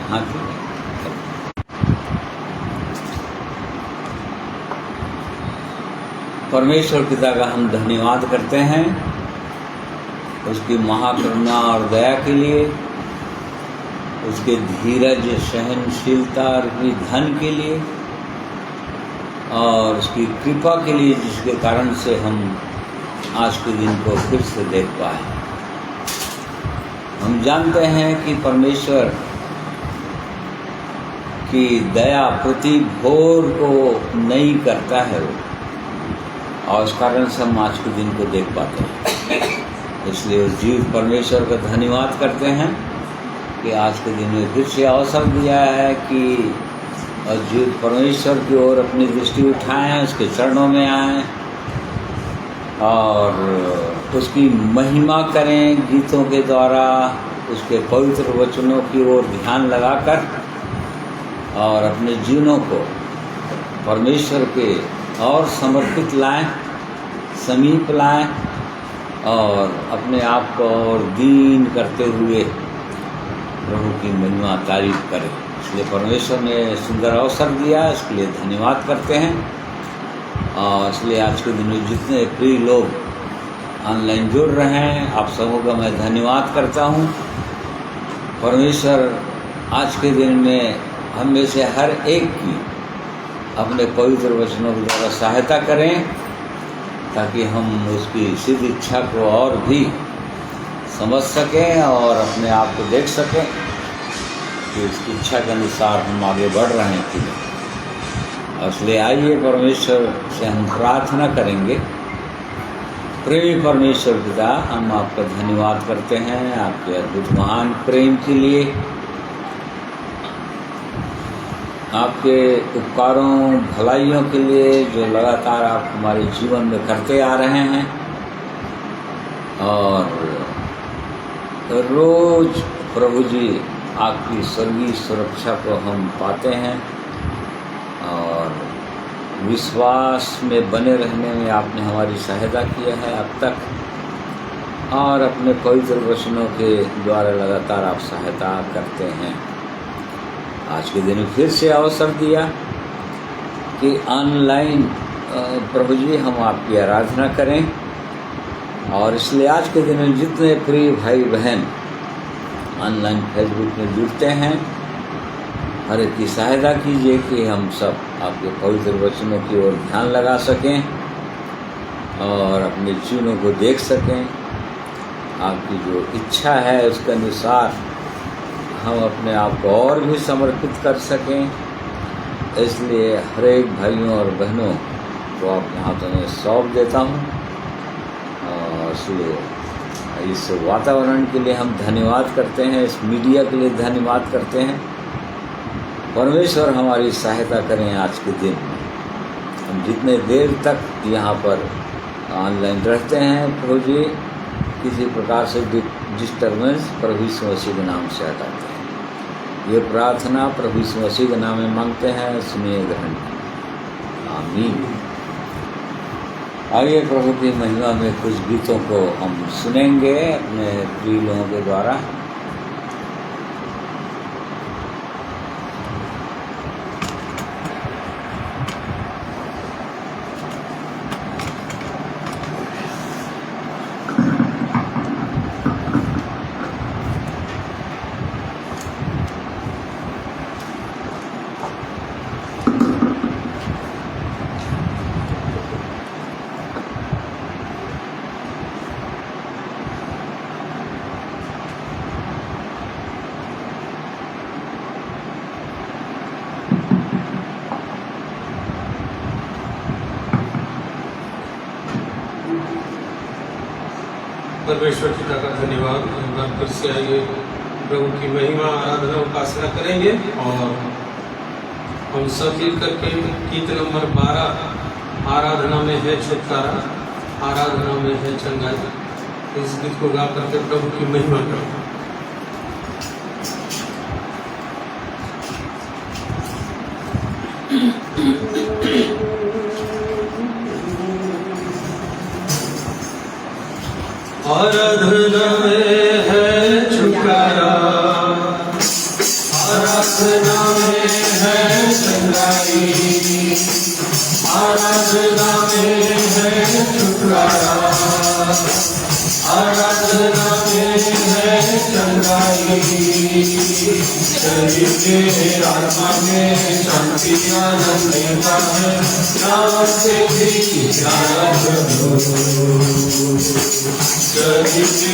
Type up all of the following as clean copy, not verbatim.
हाँ ठीक है। परमेश्वर पिता का हम धन्यवाद करते हैं उसकी महाकरुणा और दया के लिए, उसके धीरज, सहनशीलता और धन के लिए और उसकी कृपा के लिए, जिसके कारण से हम आज के दिन को फिर से देख पाए। हम जानते हैं कि परमेश्वर की दया प्रति भोर को नई करता है वो, और उस कारण से हम आज के दिन को देख पाते हैं। इसलिए उस जीव परमेश्वर का धन्यवाद करते हैं कि आज के दिन में फिर से अवसर दिया है कि जीव परमेश्वर की ओर अपनी दृष्टि उठाएं, उसके चरणों में आएं और उसकी महिमा करें गीतों के द्वारा, उसके पवित्र वचनों की ओर ध्यान लगाकर और अपने जीवनों को परमेश्वर के और समर्पित लाएं, समीप लाएं और अपने आप को और दीन करते हुए प्रभु की महिमा तारीफ करें। इसलिए परमेश्वर ने सुंदर अवसर दिया, इसके लिए धन्यवाद करते हैं। और इसलिए आज के दिन में जितने प्रिय लोग ऑनलाइन जुड़ रहे हैं, आप सबों का मैं धन्यवाद करता हूं। परमेश्वर आज के दिन में हम में से हर एक की अपने पवित्र वचनों के द्वारा सहायता करें, ताकि हम उसकी सिद्ध इच्छा को और भी समझ सकें और अपने आप को देख सकें कि उसकी इच्छा के अनुसार हम आगे बढ़ रहे हैं कि नहीं। इसलिए आइए परमेश्वर से हम प्रार्थना करेंगे। प्रेमी परमेश्वर पिता, हम आपका धन्यवाद करते हैं आपके अद्भुत महान प्रेम के लिए, आपके उपकारों भलाइयों के लिए जो लगातार आप हमारे जीवन में करते आ रहे हैं। और रोज प्रभु जी आपकी स्वर्गीय सुरक्षा को हम पाते हैं और विश्वास में बने रहने में आपने हमारी सहायता किया है अब तक, और अपने पवित्र वचनों के द्वारा लगातार आप सहायता करते हैं। आज के दिन फिर से अवसर दिया कि ऑनलाइन प्रभु जी हम आपकी आराधना करें, और इसलिए आज के दिन में जितने प्रिय भाई बहन ऑनलाइन फेसबुक में जुड़ते हैं, हर एक की सहायता कीजिए कि हम सब आपके पवित्र वचनों की ओर ध्यान लगा सकें और अपने जीवनों को देख सकें। आपकी जो इच्छा है उसके अनुसार हम अपने आप को और भी समर्पित कर सकें। इसलिए हर एक भाइयों और बहनों को आपके हाथों में सौंप देता हूँ। और इसलिए इस वातावरण के लिए हम धन्यवाद करते हैं, इस मीडिया के लिए धन्यवाद करते हैं। परमेश्वर हमारी सहायता करें आज के दिन में। हम जितने देर तक यहाँ पर ऑनलाइन रहते हैं प्रभु जी, किसी प्रकार से डिस्टर्बेंस प्रभु यीशु मसीह के नाम से हटाते हैं। ये प्रार्थना प्रभु यीशु मसीह के नाम में मांगते हैं, सुनिए ग्रहण। आमीन। आइए प्रभु की महिमा में कुछ गीतों को हम सुनेंगे अपने प्रिय लोगों के द्वारा। परमेश्वर पिता का धन्यवाद। एक बार फिर से आइए प्रभु की महिमा, आराधना, उपासना करेंगे। और हम सब मिल करके गीत नंबर 12 आराधना में है छुटकारा, आराधना में है चंगाई, इस गीत को गा करके प्रभु की महिमा करें। आराधना में है छुटकारा, आराधना में है चंगाई, आराधना में है छुटकारा, आराधना में है चंगाई। शरीर के आत्मा में शांति आनंद देता है, नाम से भी प्यारा प्रभु। शरीर के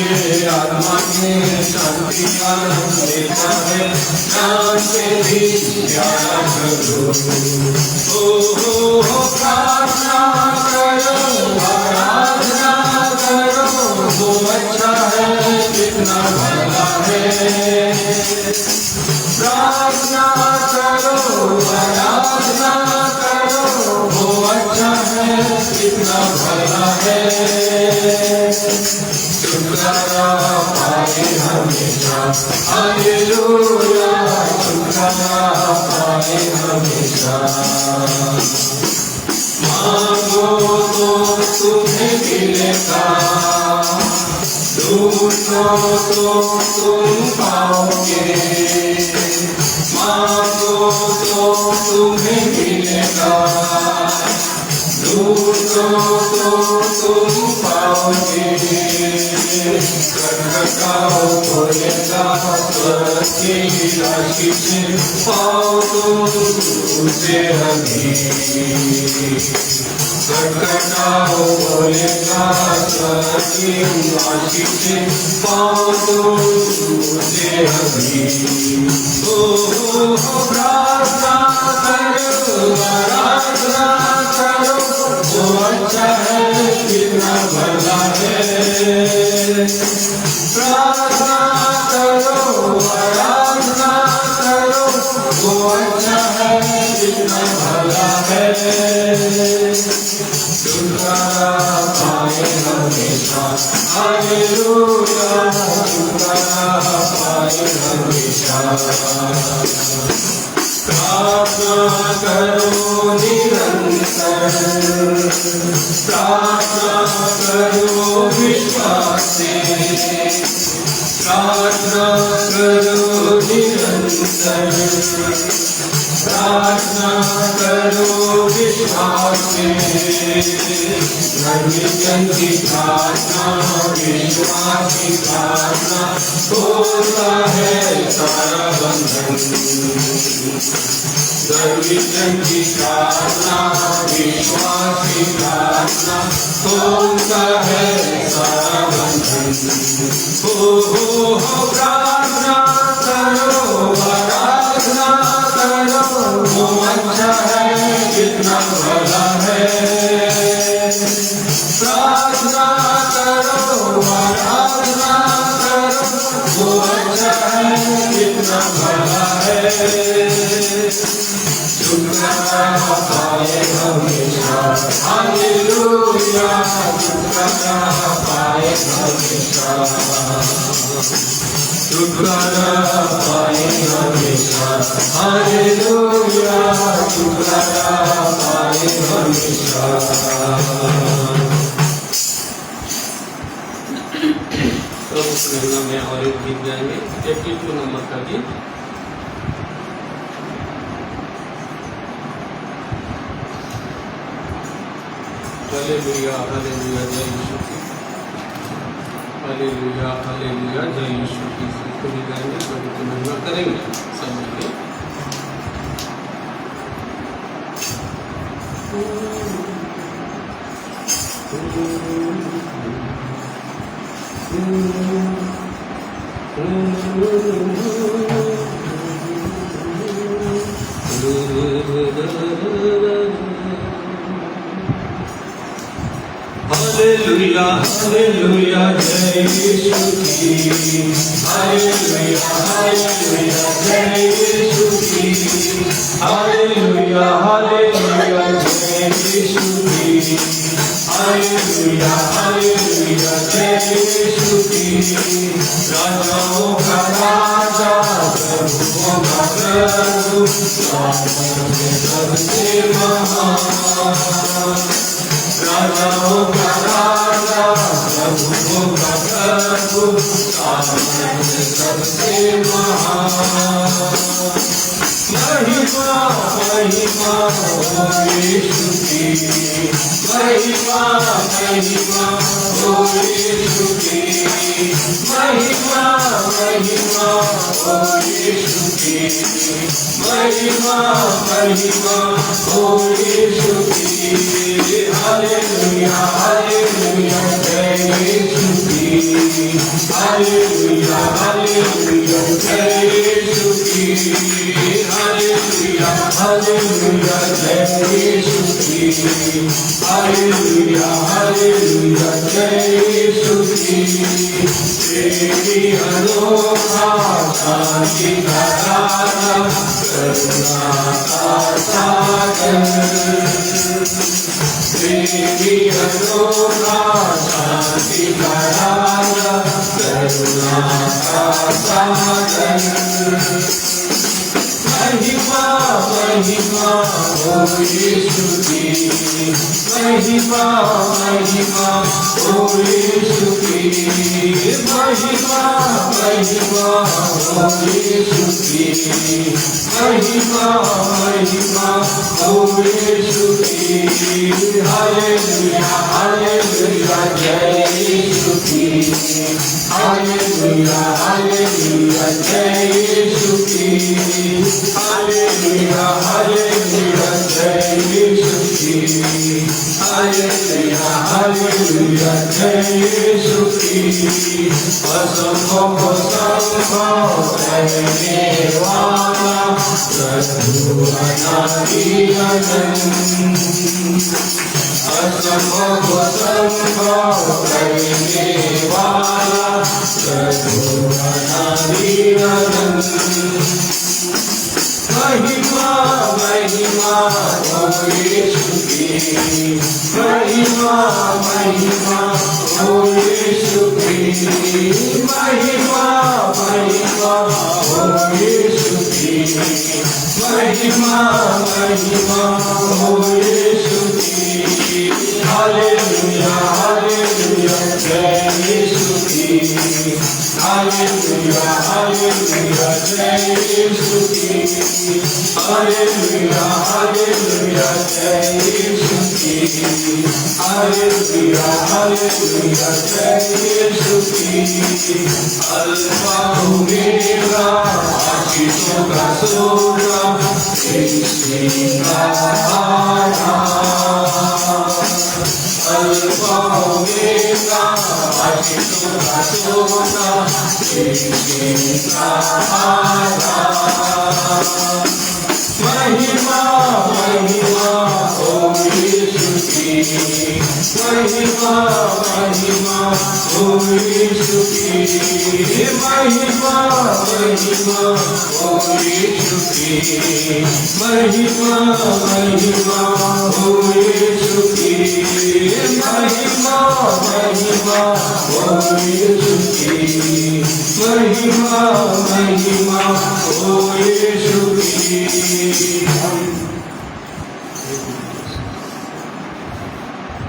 आत्मा में शांति आनंद देता है, नाम से भी प्यारा प्रभु। ओ प्रार्थना करो, आराधना करो, वो अच्छा है कितना भला है। प्रार्थना करो, आराधना करो, वो अच्छा है कितना भला है। छुटकारा पाए हमेशा, हालेलुया, छुटकारा पाए हमेशा। मांगो तो तुम्हें मिलेगा, ढूंढो तो तुम पाओगे। मांगो तो तुम्हें मिलेगा, ढूंढो तो तुम पाओगे। खटखटाओ खोलेगा स्वर्ग की राशि से, पाओ तुम उसे हमें। खटखटाओ खोलेगा स्वर्ग की राशि से, पाओ तुम उसे हमें। ओ प्रार्थना करो, आराधना करो, वो अच्छा है कितना भला है। प्रार्थना करो, आराधना करो, वो अच्छा है कितना भला है। छुटकारा पाए हमेशा, हालेलुया, छुटकारा पाए हमेशा। प्रार्थना करो निरंतर, प्रार्थना करो विश्वास से, प्रार्थना करो निरंतर, प्रार्थना करो विश्वास से। धर्मजन की प्रार्थना, विश्वास की प्रार्थना, होता है सारा बंधन। धर्मजन की प्रार्थना, विश्वास की प्रार्थना, होता है सारा बंधन। प्रार्थना करो, आराधना करो, वो अच्छा है कितना भला है। प्रार्थना करो, आराधना करो, वो अच्छा है कितना भला है। छुटकारा पाए हमेशा, हालेलुया, छुटकारा पाए हमेशा। छुटकारा पाए हमेशा, हालेलुया, छुटकारा पाए हमेशा। प्रभु के नाम में और एक गीत गाएंगे, 82 नंबर का गीत। हालेलुया, हालेलुया, जय यीशु की। हालेलुया, हालेलुया, जय यीशु की। इसको भी गाएंगे, प्रभु की महिमा करेंगे सब मिलकर। हालेलुया, हालेलुया, जय यीशु की। हालेलुया, हालेलुया, जय यीशु की। हालेलुया, हालेलुया, जय यीशु की। हालेलुया, हालेलुया, जय यीशु की। राजाओं का राजा, प्रभुओं का प्रभु, सबसे महान। राजाओं का राजा, प्रभुओं का प्रभु, सामर्थ सबसे महान। महिमा महिमा हो यीशु की, महिमा महिमा हो यीशु की, महिमा महिमा हो यीशु की, महिमा महिमा हो यीशु की। हालेलुया हालेलुया जय यीशु की, हालेलुया हालेलुया जय यीशु की, हालेलुया हालेलुया जय यीशु की, हालेलुया हालेलुया जय यीशु की। तेरी अनोखा शांति का राजा, करुणा का सागर, तेरी अनोखा शांति का राजा, करुणा का सागर। महिमा महिमा हो यीशु की, महिमा महिमा हो यीशु की, महिमा महिमा हो यीशु की, महिमा महिमा हो यीशु की। हालेलुया हालेलुया जय यीशु की, हालेलुया हालेलुया जय यीशु की, हालेलुया हालेलुया जय यीशु की, हालेलुया हालेलुया जय यीशु की। असंभव को संभव करने वाला, प्रभु अनादि अनंत, असंभव को संभव करने वाला, प्रभु अनादि अनंत। महिमा महिमा हो यीशु की, महिमा महिमा हो यीशु की, महिमा महिमा हो यीशु की, महिमा महिमा हो यीशु की। हालेलुया हालेलुया जय यीशु की, हालेलुया हालेलुया जय यीशु की, हालेलुया हालेलुया जय यीशु की, हालेलुया हालेलुया जय यीशु की। अल्फा ओमेगा आशीषों का सोना, यीशु का आधार। अल्फा ओमेगा आशीषों का सोना, यीशु का आधार। महिमा महिमा हो यीशु की, महिमा महिमा हो यीशु की, महिमा महिमा हो यीशु की, महिमा महिमा हो यीशु की, महिमा महिमा हो यीशु की, महिमा महिमा हो यीशु की।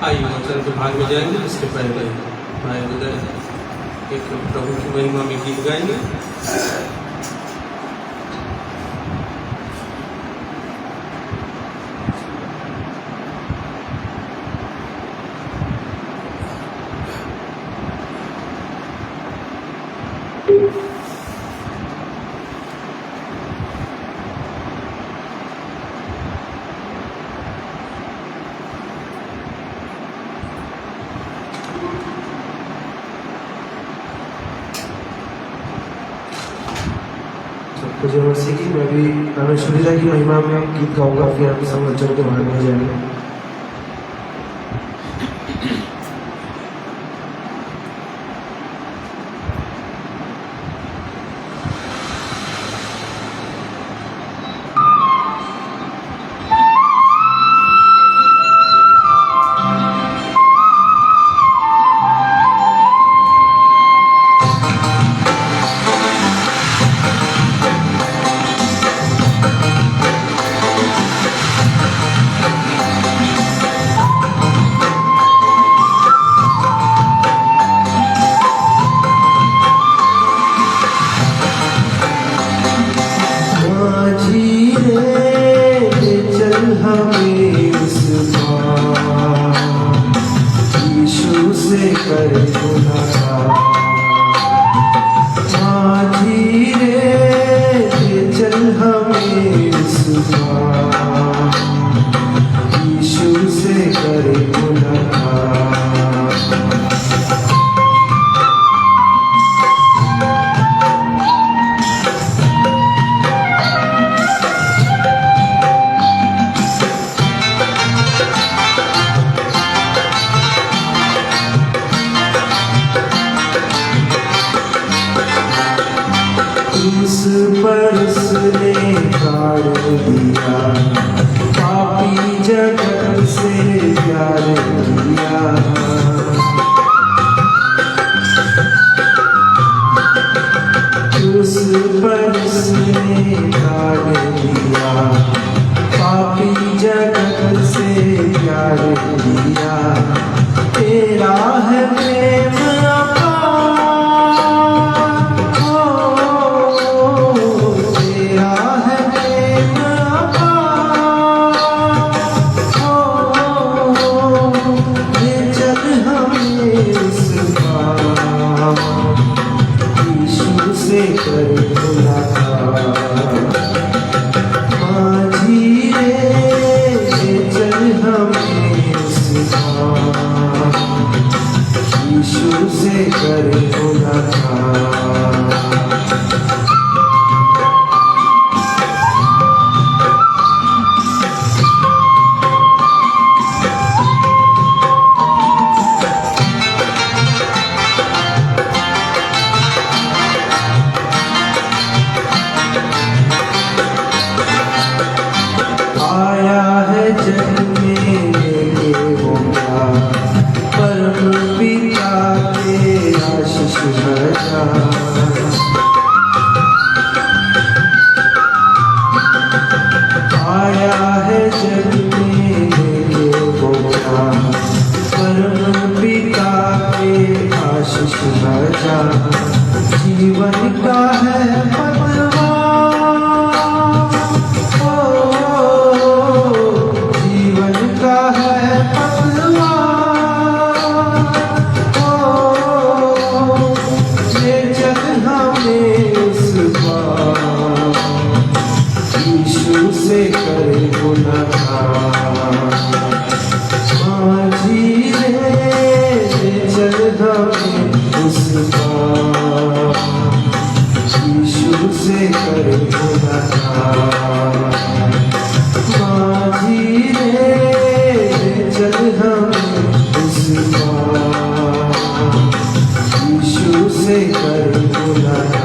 आइए वचन के भाग में जाएंगे। इसके पहले भाई उदय एक प्रभु की महिमा में गीत गाएंगे। मुझे मसीह की मैं भी परमेश्वरी की महिमा में गीत गाऊंगा, फिर हम सब वचन के भाग में जाएंगे। यीशु से करे मुलाकात। माझी रे चल हमें उस पार, यीशु से करे मुलाकात। माझी रे चल हमें उस पार, यीशु से करे मुलाकात।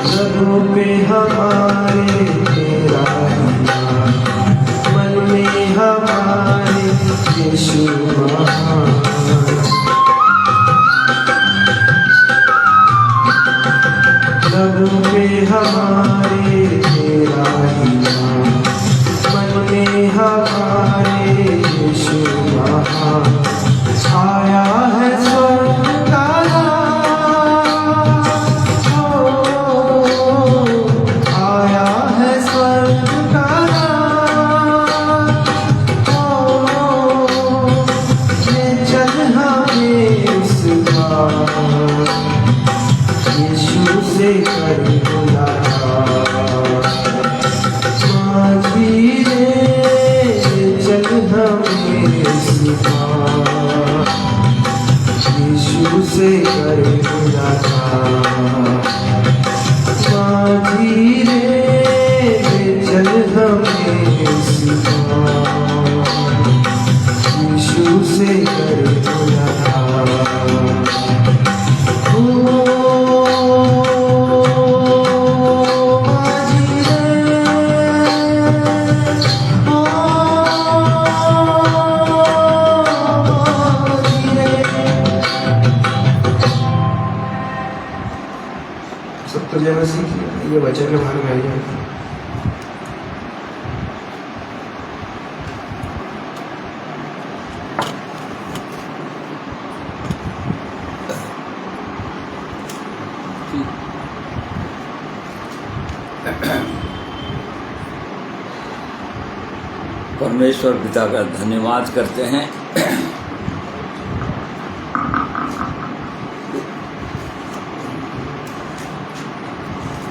रगों पे हमारे तेरा ईमान, मन में हमारे यीशु महान। रगों पे हमारे तेरा ईमान, मन में हमारे यीशु महान। आया है स्वर्ग का यीशु से करे मुलाकात। माझी रे चल हमें इस पार, यीशु से करे मुलाकात। माझी रे चल हमें इस पार, यीशु से करे मुलाकात। सब तो जगह सीखिए, ये बच्चे के बारे में आइए। परमेश्वर पिता का धन्यवाद करते हैं।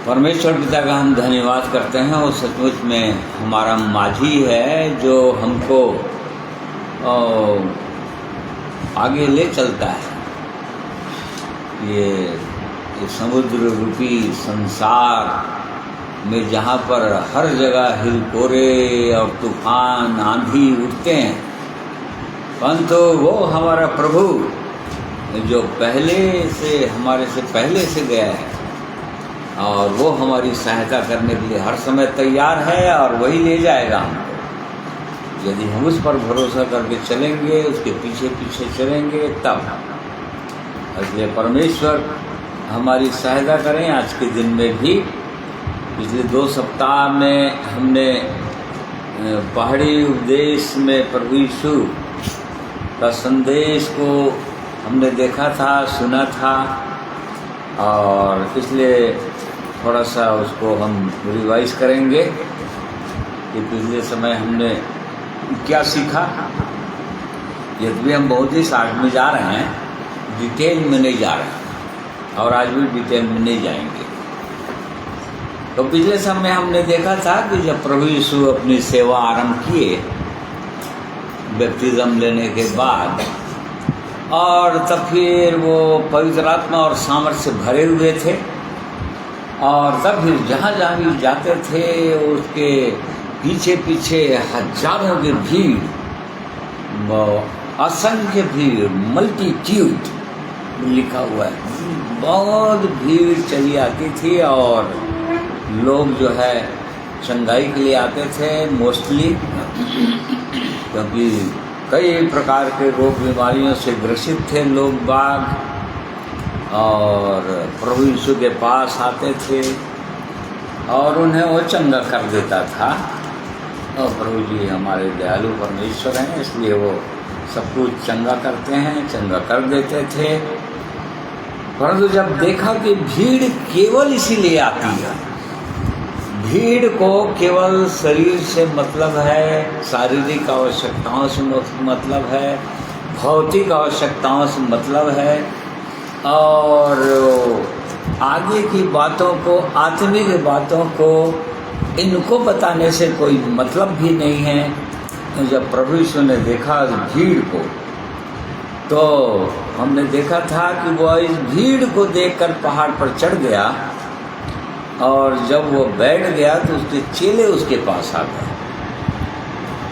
परमेश्वर पिता का हम धन्यवाद करते हैं। वो सचमुच में हमारा माझी है जो हमको आगे ले चलता है। ये समुद्र रूपी संसार में जहाँ पर हर जगह हिलकोरे और तूफान आंधी उठते हैं, परंतु वो हमारा प्रभु जो पहले से हमारे से पहले से गया है और वो हमारी सहायता करने के लिए हर समय तैयार है और वही ले जाएगा हमको। यदि हम उस पर भरोसा करके चलेंगे, उसके पीछे पीछे चलेंगे तब। इसलिए परमेश्वर हमारी सहायता करें। आज के दिन में भी पिछले 2 सप्ताह में हमने पहाड़ी उपदेश में प्रभु यीशु का संदेश को हमने देखा था, सुना था, और इसलिए थोड़ा सा उसको हम रिवाइज करेंगे कि पिछले समय हमने क्या सीखा। यदि हम बहुत ही शार्ट में जा रहे हैं, डिटेल में नहीं जा रहे हैं, और आज भी डिटेल में नहीं जाएंगे। तो पिछले समय हमने देखा था कि जब प्रभु यीशु अपनी सेवा आरंभ किए बैप्टिज्म लेने के बाद, और तब फिर वो पवित्र आत्मा और सामर्थ्य से भरे हुए थे, और तब फिर जहाँ जहाँ भी जाते थे उसके पीछे पीछे हजारों की भीड़, असंख्य भीड़, मल्टीट्यूड लिखा हुआ है, बहुत भीड़ चली आती थी। और लोग जो है चंगाई के लिए आते थे मोस्टली, क्योंकि कई प्रकार के रोग बीमारियों से ग्रसित थे लोग बाग, और प्रभु यीशु के पास आते थे और उन्हें वो चंगा कर देता था। और प्रभु जी हमारे दयालु परमेश्वर हैं, इसलिए वो सब कुछ चंगा करते हैं, चंगा कर देते थे। परंतु जब देखा कि भीड़ केवल इसीलिए आती है, भीड़ को केवल शरीर से मतलब है, शारीरिक आवश्यकताओं से मतलब है, भौतिक आवश्यकताओं से मतलब है, और आगे की बातों को, आत्मिक बातों को इनको बताने से कोई मतलब भी नहीं है। जब प्रभु यीशु ने देखा भीड़ को, तो हमने देखा था कि वह इस भीड़ को देखकर पहाड़ पर चढ़ गया, और जब वो बैठ गया तो उसके चेले उसके पास आ गए।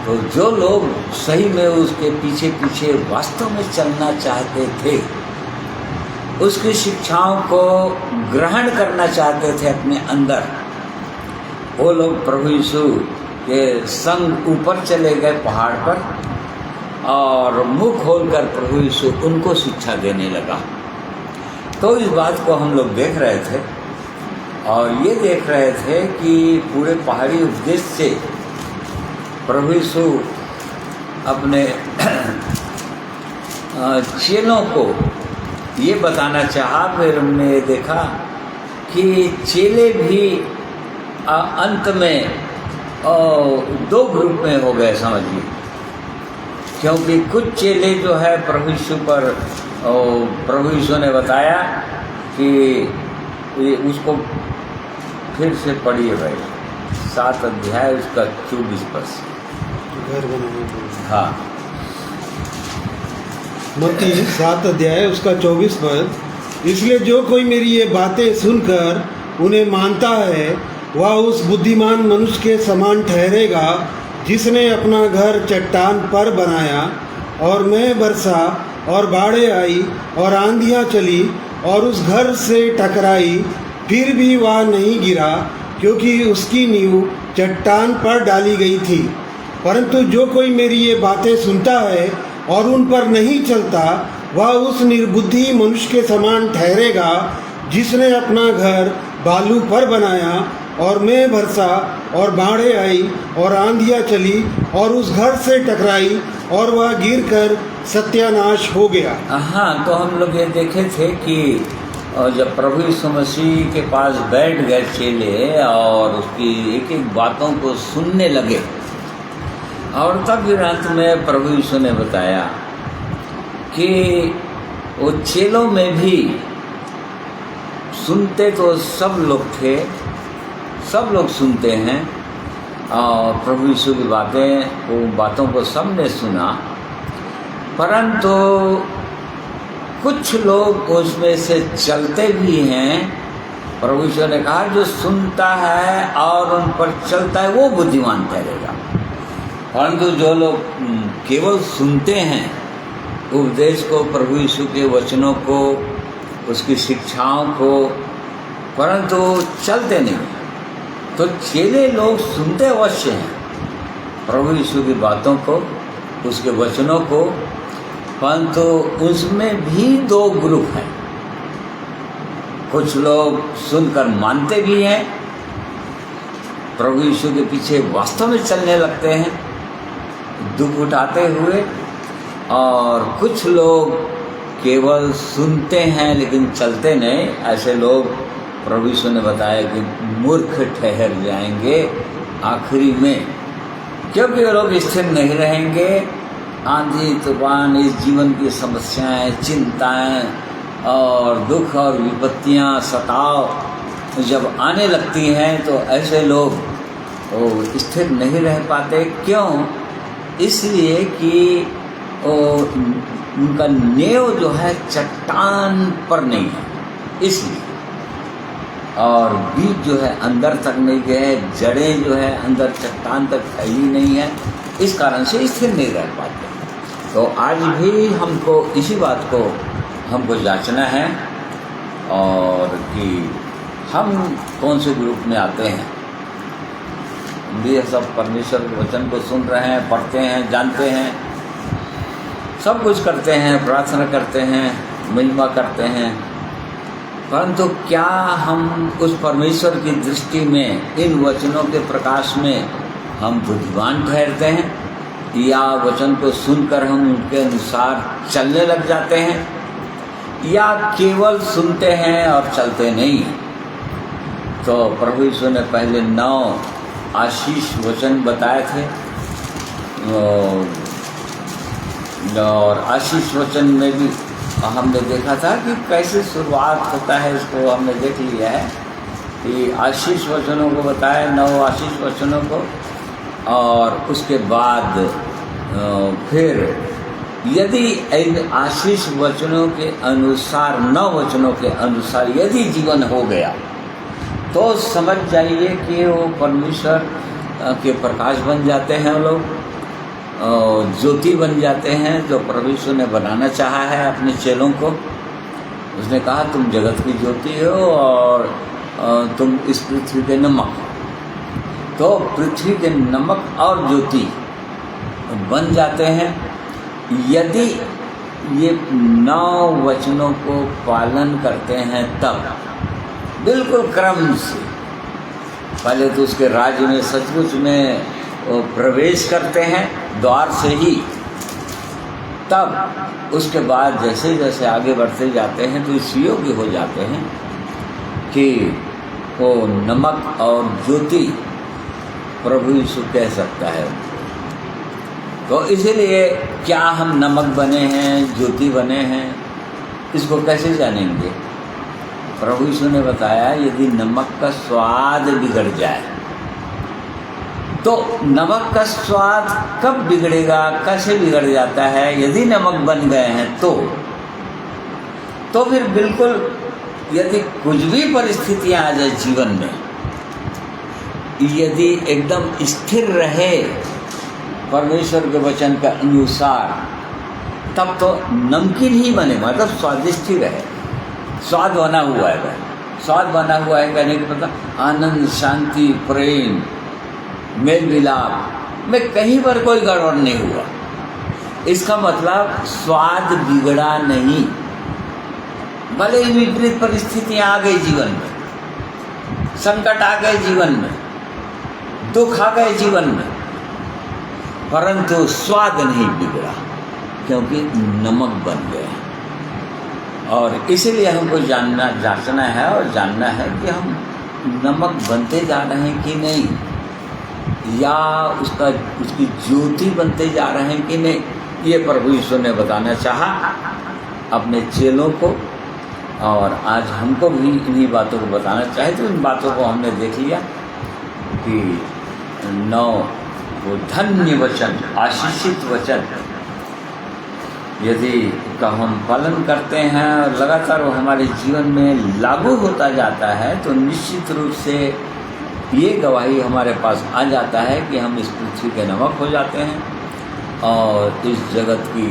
तो जो लोग सही में उसके पीछे पीछे वास्तव में चलना चाहते थे, उसकी शिक्षाओं को ग्रहण करना चाहते थे अपने अंदर, वो लोग प्रभु यीशु के संग ऊपर चले गए पहाड़ पर, और मुंह खोलकर प्रभु यीशु उनको शिक्षा देने लगा। तो इस बात को हम लोग देख रहे थे, और ये देख रहे थे कि पूरे पहाड़ी उपदेश से प्रभु यीशु अपने चेलों को ये बताना चाहा। फिर हमने ये देखा कि चेले भी अंत में दो ग्रुप में हो गए, समझिए, क्योंकि कुछ चेले जो है प्रभु यीशु पर, प्रभु यीशु ने बताया कि उसको फिर से पढ़िए भाई, 7 अध्याय उसका 24 पद। घर बनाने, हाँ, मत्ती 7 अध्याय उसका 24 पद। इसलिए जो कोई मेरी ये बातें सुनकर उन्हें मानता है, वह उस बुद्धिमान मनुष्य के समान ठहरेगा जिसने अपना घर चट्टान पर बनाया, और मैं बरसा और बाढ़ें आई और आंधियाँ चली और उस घर से टकराई, फिर भी वह नहीं गिरा, क्योंकि उसकी नींव चट्टान पर डाली गई थी। परंतु जो कोई मेरी ये बातें सुनता है और उन पर नहीं चलता, वह उस निर्बुद्धि मनुष्य के समान ठहरेगा जिसने अपना घर बालू पर बनाया, और मैं बरसा और बाढ़ें आई और आंधियाँ चली और उस घर से टकराई, और वह गिरकर सत्यानाश हो गया। हाँ, तो हम लोग ये देखे थे कि जब प्रभु यीशु मसीह के पास बैठ गए चेले और उसकी एक एक बातों को सुनने लगे, और तब फिर अंत में प्रभु यीशु ने बताया कि वो चेलों में भी सुनते तो सब लोग थे, सब लोग सुनते हैं, और प्रभु यीशु की बातें, वो बातों को सबने सुना, परंतु कुछ लोग उसमें से चलते भी हैं। प्रभु यीशु ने कहा जो सुनता है और उन पर चलता है वो बुद्धिमान ठहरेगा, परंतु जो लोग केवल सुनते हैं उपदेश को, प्रभु यीशु के वचनों को, उसकी शिक्षाओं को, परंतु चलते नहीं। तो चेले लोग सुनते अवश्य हैं प्रभु यीशु की बातों को, उसके वचनों को, परंतु उसमें भी 2 ग्रुप हैं। कुछ लोग सुनकर मानते भी हैं, प्रभु यीशु के पीछे वास्तव में चलने लगते हैं दुख उठाते हुए, और कुछ लोग केवल सुनते हैं लेकिन चलते नहीं। ऐसे लोग प्रभु यीशु ने बताया कि मूर्ख ठहर जाएंगे आखिरी में, क्योंकि वो लोग स्थिर नहीं रहेंगे। आंधी तूफान, इस जीवन की समस्याएं, चिंताएं और दुख और विपत्तियां, सताव जब आने लगती हैं तो ऐसे लोग स्थिर नहीं रह पाते। क्यों? इसलिए कि उनका नेव जो है चट्टान पर नहीं है, इसलिए, और बीज जो है अंदर तक नहीं गए, जड़ें जो है अंदर चट्टान तक फैली नहीं है, इस कारण से स्थिर नहीं रह पाते। तो आज भी हमको इसी बात को हमको जांचना है, और कि हम कौन से ग्रुप में आते हैं। ये सब परमेश्वर के वचन को सुन रहे हैं, पढ़ते हैं, जानते हैं, सब कुछ करते हैं, प्रार्थना करते हैं, महिमा करते हैं, परंतु क्या हम उस परमेश्वर की दृष्टि में इन वचनों के प्रकाश में हम बुद्धिमान ठहरते हैं, या वचन को सुनकर हम उनके अनुसार चलने लग जाते हैं? या केवल सुनते हैं और चलते नहीं। तो प्रभु यीशु ने पहले 9 आशीष वचन बताए थे, और आशीष वचन में भी हमने देखा था कि कैसे शुरुआत होता है, इसको हमने देख लिया है कि आशीष वचनों को बताया, 9 आशीष वचनों को, और उसके बाद फिर यदि इन आशीष वचनों के अनुसार, 9 वचनों के अनुसार यदि जीवन हो गया तो समझ जाइए कि वो परमेश्वर के प्रकाश बन जाते हैं लोग, ज्योति बन जाते हैं जो परमेश्वर ने बनाना चाहा है अपने चेलों को। उसने कहा तुम जगत की ज्योति हो और तुम इस पृथ्वी के नमक हो। तो पृथ्वी के नमक और ज्योति बन जाते हैं यदि ये 9 वचनों को पालन करते हैं, तब बिल्कुल क्रम से पहले तो उसके राज्य में सचमुच में प्रवेश करते हैं द्वार से ही, तब उसके बाद जैसे जैसे आगे बढ़ते जाते हैं तो इस योग्य हो जाते हैं कि वो नमक और ज्योति प्रभु यीशु कह सकता है। तो इसीलिए क्या हम नमक बने हैं, ज्योति बने हैं, इसको कैसे जानेंगे? प्रभु यीशु ने बताया यदि नमक का स्वाद बिगड़ जाए, तो नमक का स्वाद कब बिगड़ेगा, कैसे बिगड़ जाता है? यदि नमक बन गए हैं तो फिर बिल्कुल यदि कुछ भी परिस्थितियां आ जाए जीवन में, यदि एकदम स्थिर रहे परमेश्वर के वचन का अनुसार, तब तो नमकीन ही बने, मतलब स्वादिष्ट ही रहे। स्वाद बना हुआ है वह, स्वाद बना हुआ है कहने के मतलब आनंद, शांति, प्रेम, मेल मिलाप में कहीं पर कोई गड़बड़ नहीं हुआ। इसका मतलब स्वाद बिगड़ा नहीं। भले ही विपरीत परिस्थितियां आ गई जीवन में, संकट आ गए जीवन में, दुख आ गए जीवन में, परंतु स्वाद नहीं बिगड़ा क्योंकि नमक बन गए। और इसीलिए हमको जांचना है और जानना है कि हम नमक बनते जा रहे हैं कि नहीं, या उसकी ज्योति बनते जा रहे हैं कि नहीं। ये प्रभु यीशु ने बताना चाहा अपने चेलों को, और आज हमको भी इन्हीं बातों को बताना चाहे। तो इन बातों को हमने देख लिया कि 9 वो धन्य वचन, आशीषित वचन यदि का हम पालन करते हैं और लगातार वो हमारे जीवन में लागू होता जाता है, तो निश्चित रूप से ये गवाही हमारे पास आ जाता है कि हम इस पृथ्वी के नमक हो जाते हैं और इस जगत की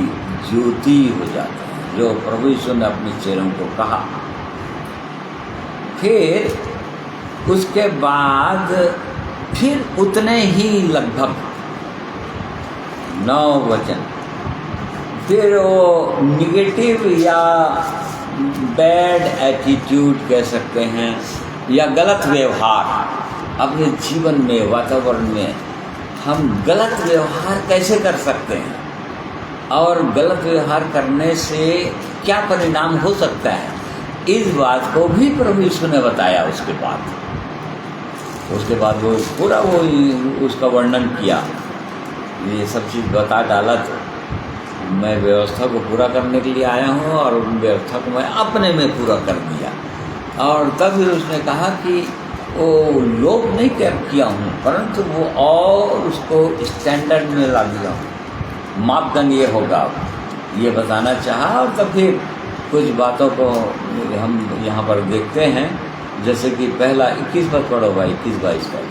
ज्योति हो जाते हैं, जो प्रभु यीशु ने अपने चेलों को कहा। फिर उसके बाद फिर उतने ही लगभग 9 वचन, फिर वो निगेटिव या बैड एटीट्यूड कह सकते हैं, या गलत व्यवहार अपने जीवन में, वातावरण में हम गलत व्यवहार कैसे कर सकते हैं और गलत व्यवहार करने से क्या परिणाम हो सकता है, इस बात को भी प्रभु यीशु ने बताया। उसके बाद वो पूरा वो उसका वर्णन किया, ये सब चीज़ बता डाला। तो मैं व्यवस्था को पूरा करने के लिए आया हूँ और उन व्यवस्था को मैं अपने में पूरा कर दिया। और तब फिर उसने कहा कि वो लोभ नहीं किया हूँ, परंतु वो और उसको स्टैंडर्ड में ला दिया हूँ, मापदंड ये होगा, ये बताना चाहा। और तब फिर कुछ बातों को हम यहाँ पर देखते हैं, जैसे कि पहला 21 पद पढ़ो भाई, 21-22 पद।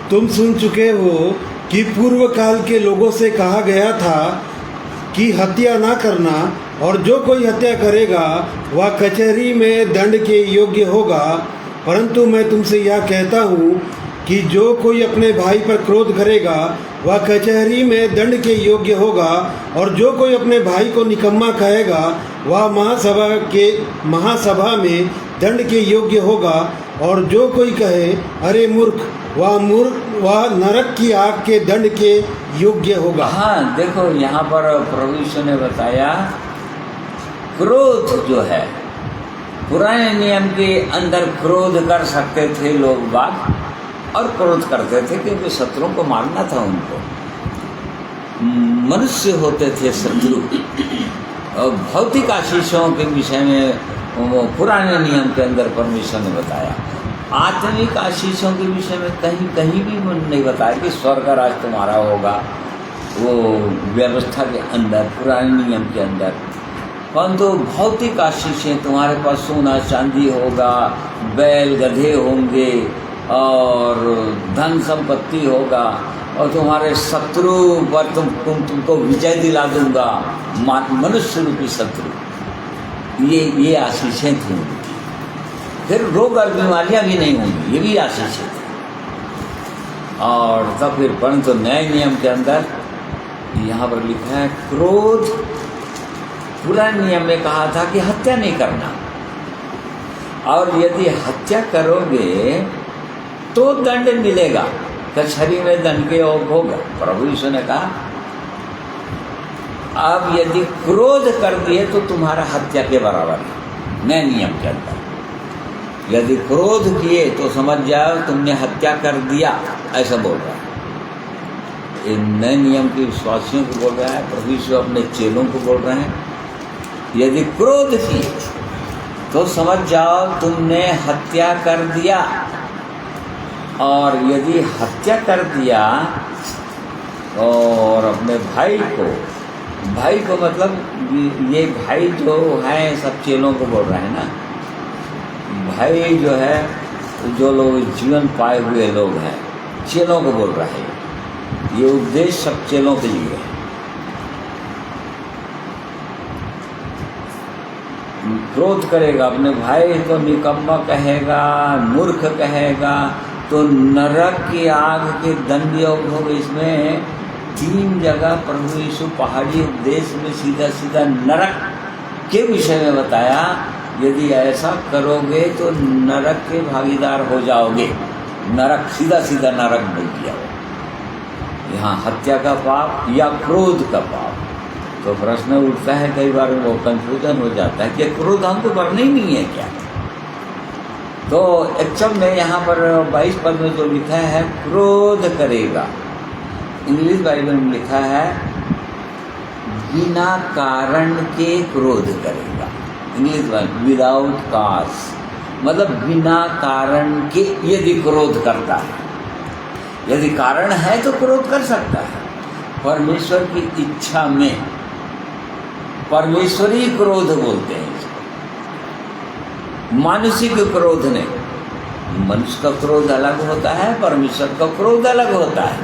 तुम सुन चुके हो कि पूर्व काल के लोगों से कहा गया था कि हत्या ना करना, और जो कोई हत्या करेगा वह कचहरी में दंड के योग्य होगा। परंतु मैं तुमसे यह कहता हूँ कि जो कोई अपने भाई पर क्रोध करेगा वह कचहरी में दंड के योग्य होगा, और जो कोई अपने भाई को निकम्मा कहेगा वह महासभा में दंड के योग्य होगा, और जो कोई कहे अरे मूर्ख वह नरक की आग के दंड के योग्य होगा। हाँ, देखो यहाँ पर प्रभु यीशु ने बताया क्रोध जो है, पुराने नियम के अंदर क्रोध कर सकते थे लोग बाग, और क्रोध करते थे क्योंकि शत्रुओं को मारना था उनको। मनुष्य होते थे शत्रु। और भौतिक आशीषों के विषय में वो पुराने नियम के अंदर परमेश्वर ने बताया। आत्मिक आशीषों के विषय में कहीं भी नहीं बताया कि स्वर्ग का राज तुम्हारा होगा, वो व्यवस्था के अंदर, पुराने नियम के अंदर। परंतु भौतिक आशीषें, तुम्हारे पास सोना चांदी होगा, बैल गधे होंगे और धन संपत्ति होगा, और तुम्हारे शत्रु पर तुमको विजय दिला दूंगा, मनुष्य रूपी शत्रु। ये आशीषें थी उनकी। फिर रोग और बीमारियां भी नहीं होंगी, ये भी आशीषें थी। और तब फिर परंतु नए नियम के अंदर यहाँ पर लिखा है क्रोध। पुराने नियम में कहा था कि हत्या नहीं करना, और यदि हत्या करोगे तो दंड मिलेगा, कचहरी में दंड के योग होगा। प्रभु यीशु ने कहा अब यदि क्रोध कर दिए तो तुम्हारा हत्या के बराबर है। नए नियम के अंदर यदि क्रोध किए तो समझ जाओ तुमने हत्या कर दिया, ऐसा बोल रहा है। ये नए नियम के विश्वासियों को बोल रहा है, प्रभु यीशु अपने चेलों को बोल रहे हैं। यदि क्रोध किए तो समझ जाओ तुमने हत्या कर दिया, और यदि हत्या कर दिया और अपने भाई को मतलब ये भाई जो है सब चेलों को बोल रहे हैं ना, भाई जो है जो लोग जीवन पाए हुए लोग हैं, चेलों को बोल रहे हैं। ये उपदेश सब चेलों के लिए है। क्रोध करेगा अपने भाई तो निकम्मा कहेगा, मूर्ख कहेगा, तो नरक की आग के दंड योग होगा। इसमें 3 जगह प्रभु यीशु पहाड़ी उपदेश में सीधा सीधा नरक के विषय में बताया। यदि ऐसा करोगे तो नरक के भागीदार हो जाओगे। नरक, सीधा सीधा नरक बोल दिया। यहाँ हत्या का पाप या क्रोध का पाप। तो प्रश्न उठता है कई बार, वो कंफ्यूजन हो जाता है कि क्रोध हमको करना ही नहीं है क्या। तो एक्चुअल में यहाँ पर 22 पद में जो लिखा है क्रोध करेगा, इंग्लिश बाइबल में लिखा है बिना कारण के क्रोध करेगा। इंग्लिश बाइबल विदाउट काज, मतलब बिना कारण के यदि क्रोध करता है। यदि कारण है तो क्रोध कर सकता है। परमेश्वर की इच्छा में परमेश्वरी क्रोध बोलते हैं इसको, मानसिक क्रोध नहीं। मनुष्य का क्रोध अलग होता है, परमेश्वर का क्रोध अलग होता है।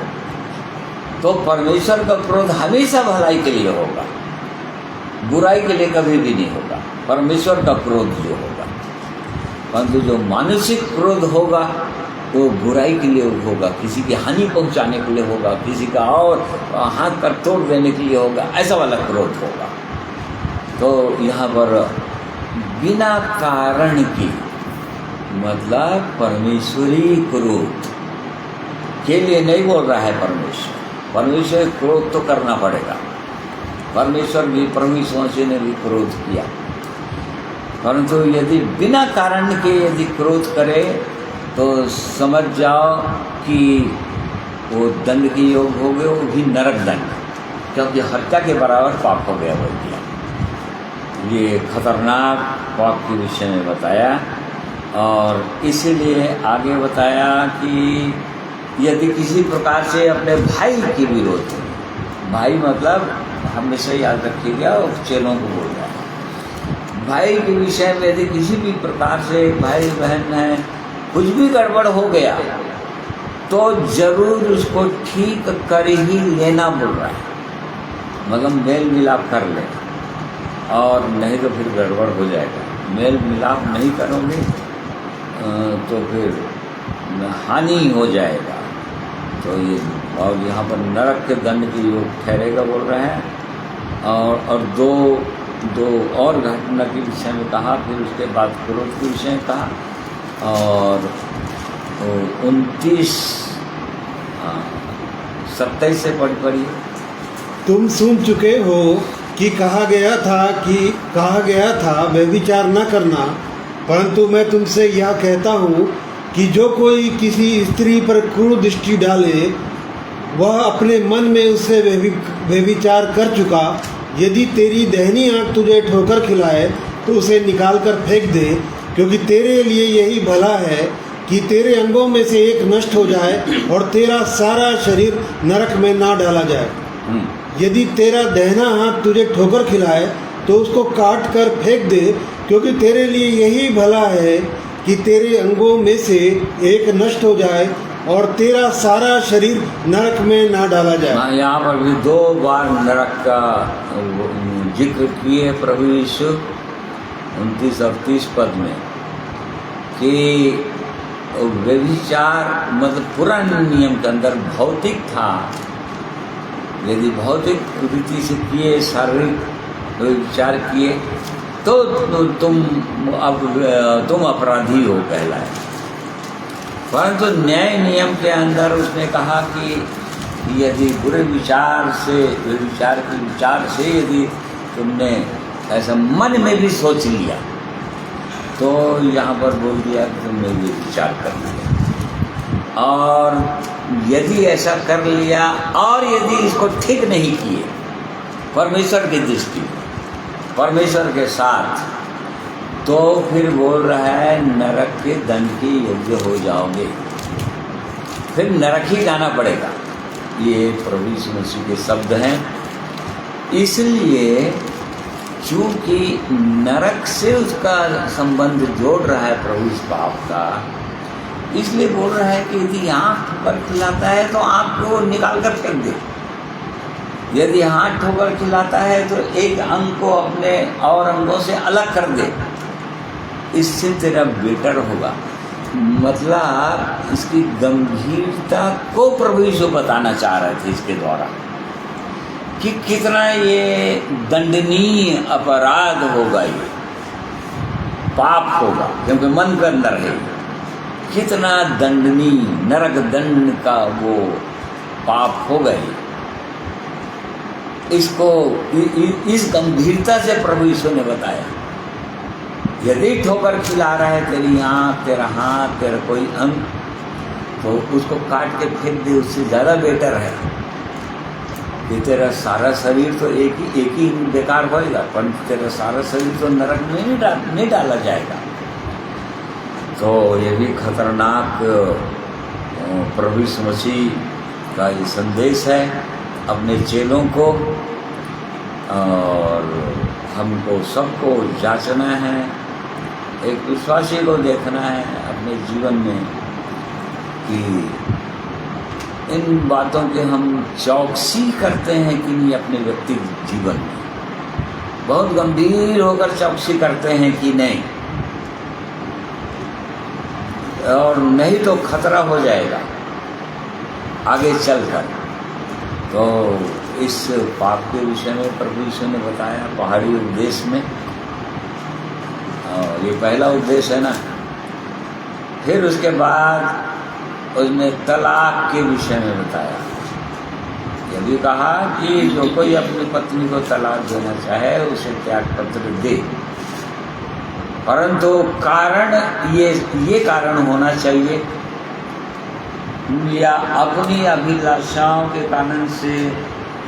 तो परमेश्वर का क्रोध हमेशा भलाई के लिए होगा, बुराई के लिए कभी भी नहीं होगा। परमेश्वर का क्रोध जो होगा, परंतु जो मानसिक क्रोध होगा वो बुराई के लिए होगा, किसी की हानि पहुंचाने के लिए होगा, किसी का और हाथ पर तोड़ देने के लिए होगा, ऐसा वाला क्रोध होगा। तो यहाँ पर बिना कारण की मतलब परमेश्वरी क्रोध के लिए नहीं बोल रहा है परमेश्वर। परमेश्वर क्रोध तो करना पड़ेगा। परमेश्वर भी, प्रभु यीशु मसीह ने भी क्रोध किया, परंतु यदि बिना कारण के यदि क्रोध करे तो समझ जाओ कि वो दंड के योग हो गए, वो भी नरक दंड, क्योंकि हत्या के बराबर पाप हो गया, बोल दिया। ये खतरनाक पाप के विषय में बताया। और इसीलिए आगे बताया कि यदि किसी प्रकार से अपने भाई के विरोध, भाई मतलब हमेशा याद रखिएगा, चेलों को बोल रहा है, भाई के विषय में यदि किसी भी प्रकार से भाई बहन है कुछ भी गड़बड़ हो गया तो जरूर उसको ठीक कर ही लेना बोल रहा है, मतलब मेल मिलाप कर ले, और नहीं तो फिर गड़बड़ हो जाएगा। मेल मिलाप नहीं करोगे तो फिर हानि हो जाएगा। तो ये, और यहाँ पर नरक के दंड की योग ठहरेगा बोल रहे हैं। और दो और घटना के विषय में कहा, फिर उसके बाद क्रोध के विषय में कहा। और 29 27 से पढ़िए। तुम सुन चुके हो कि कहा गया था व्यभिचार न करना, परंतु मैं तुमसे यह कहता हूँ कि जो कोई किसी स्त्री पर क्रूर दृष्टि डाले वह अपने मन में उससे व्यभिचार कर चुका। यदि तेरी दाहिनी आँख तुझे ठोकर खिलाए तो उसे निकाल कर फेंक दे, क्योंकि तेरे लिए यही भला है कि तेरे अंगों में से एक नष्ट हो जाए और तेरा सारा शरीर नरक में ना डाला जाए। यदि तेरा दाहिना हाथ तुझे ठोकर खिलाए तो उसको काट कर फेंक दे, क्योंकि तेरे लिए यही भला है कि तेरे अंगों में से एक नष्ट हो जाए और तेरा सारा शरीर नरक में ना डाला जाए। यहाँ पर भी 2 बार नरक का जिक्र किए प्रभु यीशु 29 और 30 पद में कि व्यभिचार मतलब पुराने नियम के अंदर भौतिक था। यदि भौतिक रीति से किए, शारीरिक व्यभिचार किए तो तुम अपराधी हो कहलाए। परंतु न्याय नियम के अंदर उसने कहा कि यदि बुरे विचार से, व्यभिचार के विचार से यदि तुमने ऐसा मन में भी सोच लिया तो यहाँ पर बोल दिया कि तुमने ये विचार कर लिया। और यदि ऐसा कर लिया और यदि इसको ठीक नहीं किए परमेश्वर की दृष्टि में, परमेश्वर के साथ, तो फिर बोल रहा है नरक के दंड के योग्य हो जाओगे, फिर नरक ही जाना पड़ेगा। ये प्रभु यीशु मसीह के शब्द हैं। इसलिए चूँकि नरक से उसका संबंध जोड़ रहा है प्रभु इस पाप का, इसलिए बोल रहा है कि यदि आँख ठोकर खिलाता है तो आँख को निकाल कर फेंक दे। यदि हाथ ठोकर खिलाता है तो एक अंग को अपने और अंगों से अलग कर दे, इससे तेरा बेटर होगा। मतलब इसकी गंभीरता को प्रभु यीशु बताना चाह रहे थे इसके द्वारा कि कितना ये दंडनीय अपराध होगा, ये पाप होगा, क्योंकि मन के अंदर है। कितना दंडनीय नरक दंड का वो पाप होगा ये। इसको इस गंभीरता से प्रभु यीशु ने बताया। यदि ठोकर खिला रहा है तेरी आँख, तेरा हाथ, तेरा कोई अंग, तो उसको काट के फेंक दे, उससे ज़्यादा बेटर है कि तेरा सारा शरीर तो एक ही बेकार होएगा, पर तेरा सारा शरीर तो नरक में नहीं डाला जाएगा। तो ये भी खतरनाक प्रभु यीशु मसीह का ये संदेश है अपने चेलों को, और हमको सबको जांचना है, एक विश्वासी को देखना है अपने जीवन में कि इन बातों के हम चौकसी करते हैं कि नहीं अपने व्यक्तिगत जीवन में, बहुत गंभीर होकर चौकसी करते हैं कि नहीं, और नहीं तो खतरा हो जाएगा आगे चलकर। तो इस पाप के विषय में प्रभु यीशु ने बताया पहाड़ी उपदेश में, और ये पहला उपदेश है ना। फिर उसके बाद उसने तलाक के विषय में बताया। ये भी कहा कि जो कोई अपनी पत्नी को तलाक देना चाहे उसे त्याग पत्र दे, परंतु कारण ये कारण होना चाहिए या अपनी अभिलाषाओं के कारण से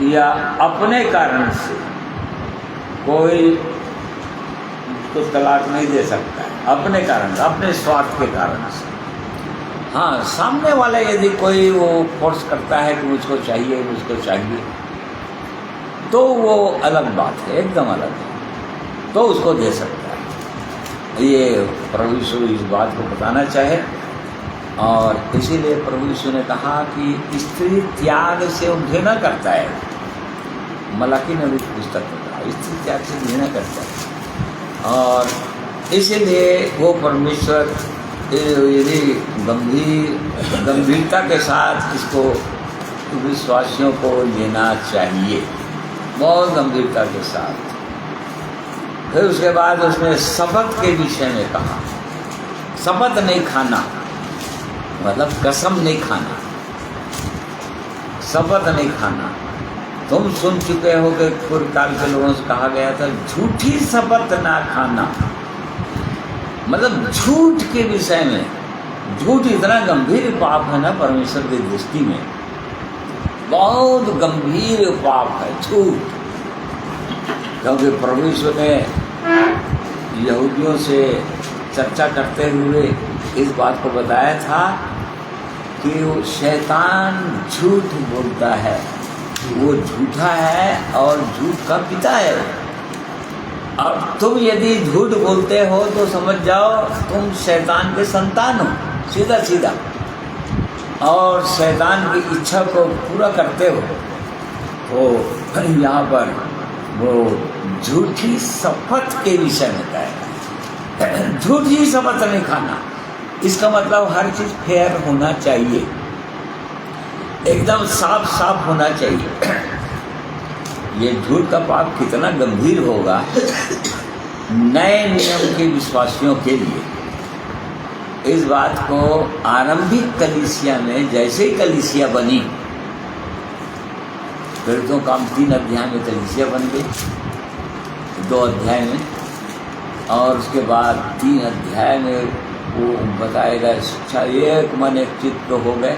या अपने कारण से कोई तो तलाक नहीं दे सकता है, अपने कारण, अपने स्वार्थ के कारण से। हाँ, सामने वाला यदि कोई वो फोर्स करता है कि मुझको चाहिए, तो वो अलग बात है, एकदम अलग है, तो उसको दे सकता है। ये प्रभु यीशु इस बात को बताना चाहे, और इसीलिए प्रभु यीशु ने कहा कि स्त्री त्याग से घृणा करता है। मलाकी ने भी पुस्तक में कहा स्त्री त्याग से घृणा करता है, और इसीलिए वो परमेश्वर यदि गंभीरता के साथ इसको विश्वासियों को लेना चाहिए, बहुत गंभीरता के साथ। फिर उसके बाद उसने शपथ के विषय में कहा, शपथ नहीं खाना, मतलब कसम नहीं खाना, शपथ नहीं खाना। तुम सुन चुके हो कि पूर्व काल के लोगों से कहा गया था झूठी शपथ ना खाना। मतलब झूठ के विषय में, झूठ इतना गंभीर पाप है ना परमेश्वर की दृष्टि में, बहुत गंभीर पाप है झूठ। क्योंकि परमेश्वर ने यहूदियों से चर्चा करते हुए इस बात को बताया था कि वो शैतान झूठ बोलता है, वो झूठा है और झूठ का पिता है। अब तुम यदि झूठ बोलते हो तो समझ जाओ तुम शैतान के संतान हो, सीधा सीधा, और शैतान की इच्छा को पूरा करते हो। तो यहाँ पर वो झूठी शपथ के विषय में कहेगा, झूठी शपथ नहीं खाना। इसका मतलब हर चीज़ फेयर होना चाहिए, एकदम साफ साफ होना चाहिए। ये झूठ का पाप कितना गंभीर होगा नए नियम के विश्वासियों के लिए। इस बात को आरंभिक कलीसिया में, जैसे ही कलीसिया बनी, फिर तो काम 3 अध्याय में कलीसिया बन गई, 2 अध्याय में, और उसके बाद 3 अध्याय में वो बताएगा शिक्षा एक मन एक चित्त हो गए।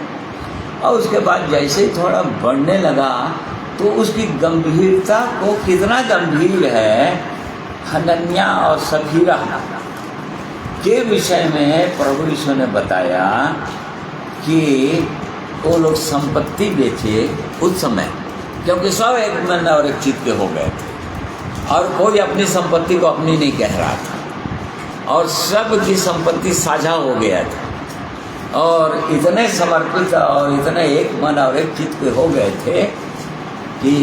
और उसके बाद जैसे ही थोड़ा बढ़ने लगा तो उसकी गंभीरता को, कितना गंभीर है, हनन्या और सफीरा के विषय में प्रभु यीशु ने बताया कि वो लोग संपत्ति बेचे उस समय, क्योंकि सब एक मन और एक चित्त के हो गए थे और कोई अपनी संपत्ति को अपनी नहीं कह रहा था और सब की संपत्ति साझा हो गया था और इतने समर्पित और इतने एक मन और एक चित्त के हो गए थे कि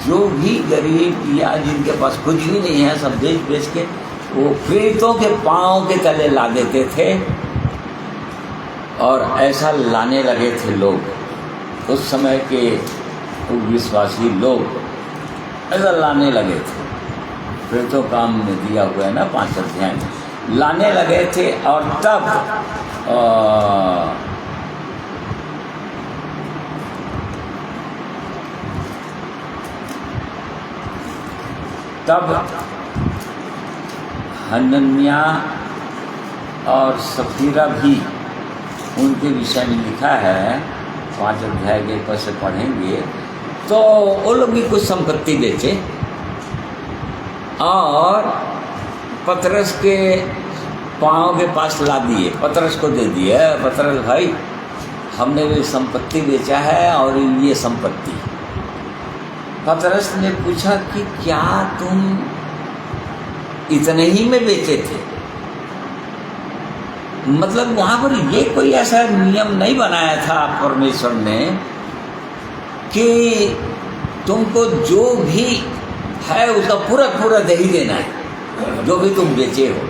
जो भी गरीब या जिनके पास कुछ भी नहीं है सब बेच बेच के वो पीड़ितों के पाँव के तले ला देते थे। और ऐसा लाने लगे थे लोग, उस समय के विश्वासी लोग ऐसा लाने लगे थे। फिर तो काम में दिया हुआ है ना 5 अध्याय में, लाने लगे थे। और तब हनन्या और सफीरा भी, उनके विषय में लिखा है 5 अध्याय के ऊपर से पढ़ेंगे तो वो लोग भी कुछ संपत्ति बेचे और पतरस के पाँव के पास ला दिए, पतरस को दे दिए, पतरस भाई हमने भी संपत्ति बेचा है और ये संपत्ति। पतरस ने पूछा कि क्या तुम इतने ही में बेचे थे? मतलब वहाँ पर ये कोई ऐसा नियम नहीं बनाया था परमेश्वर ने कि तुमको जो भी है उसका पूरा पूरा दे ही देना है जो भी तुम बेचे हो।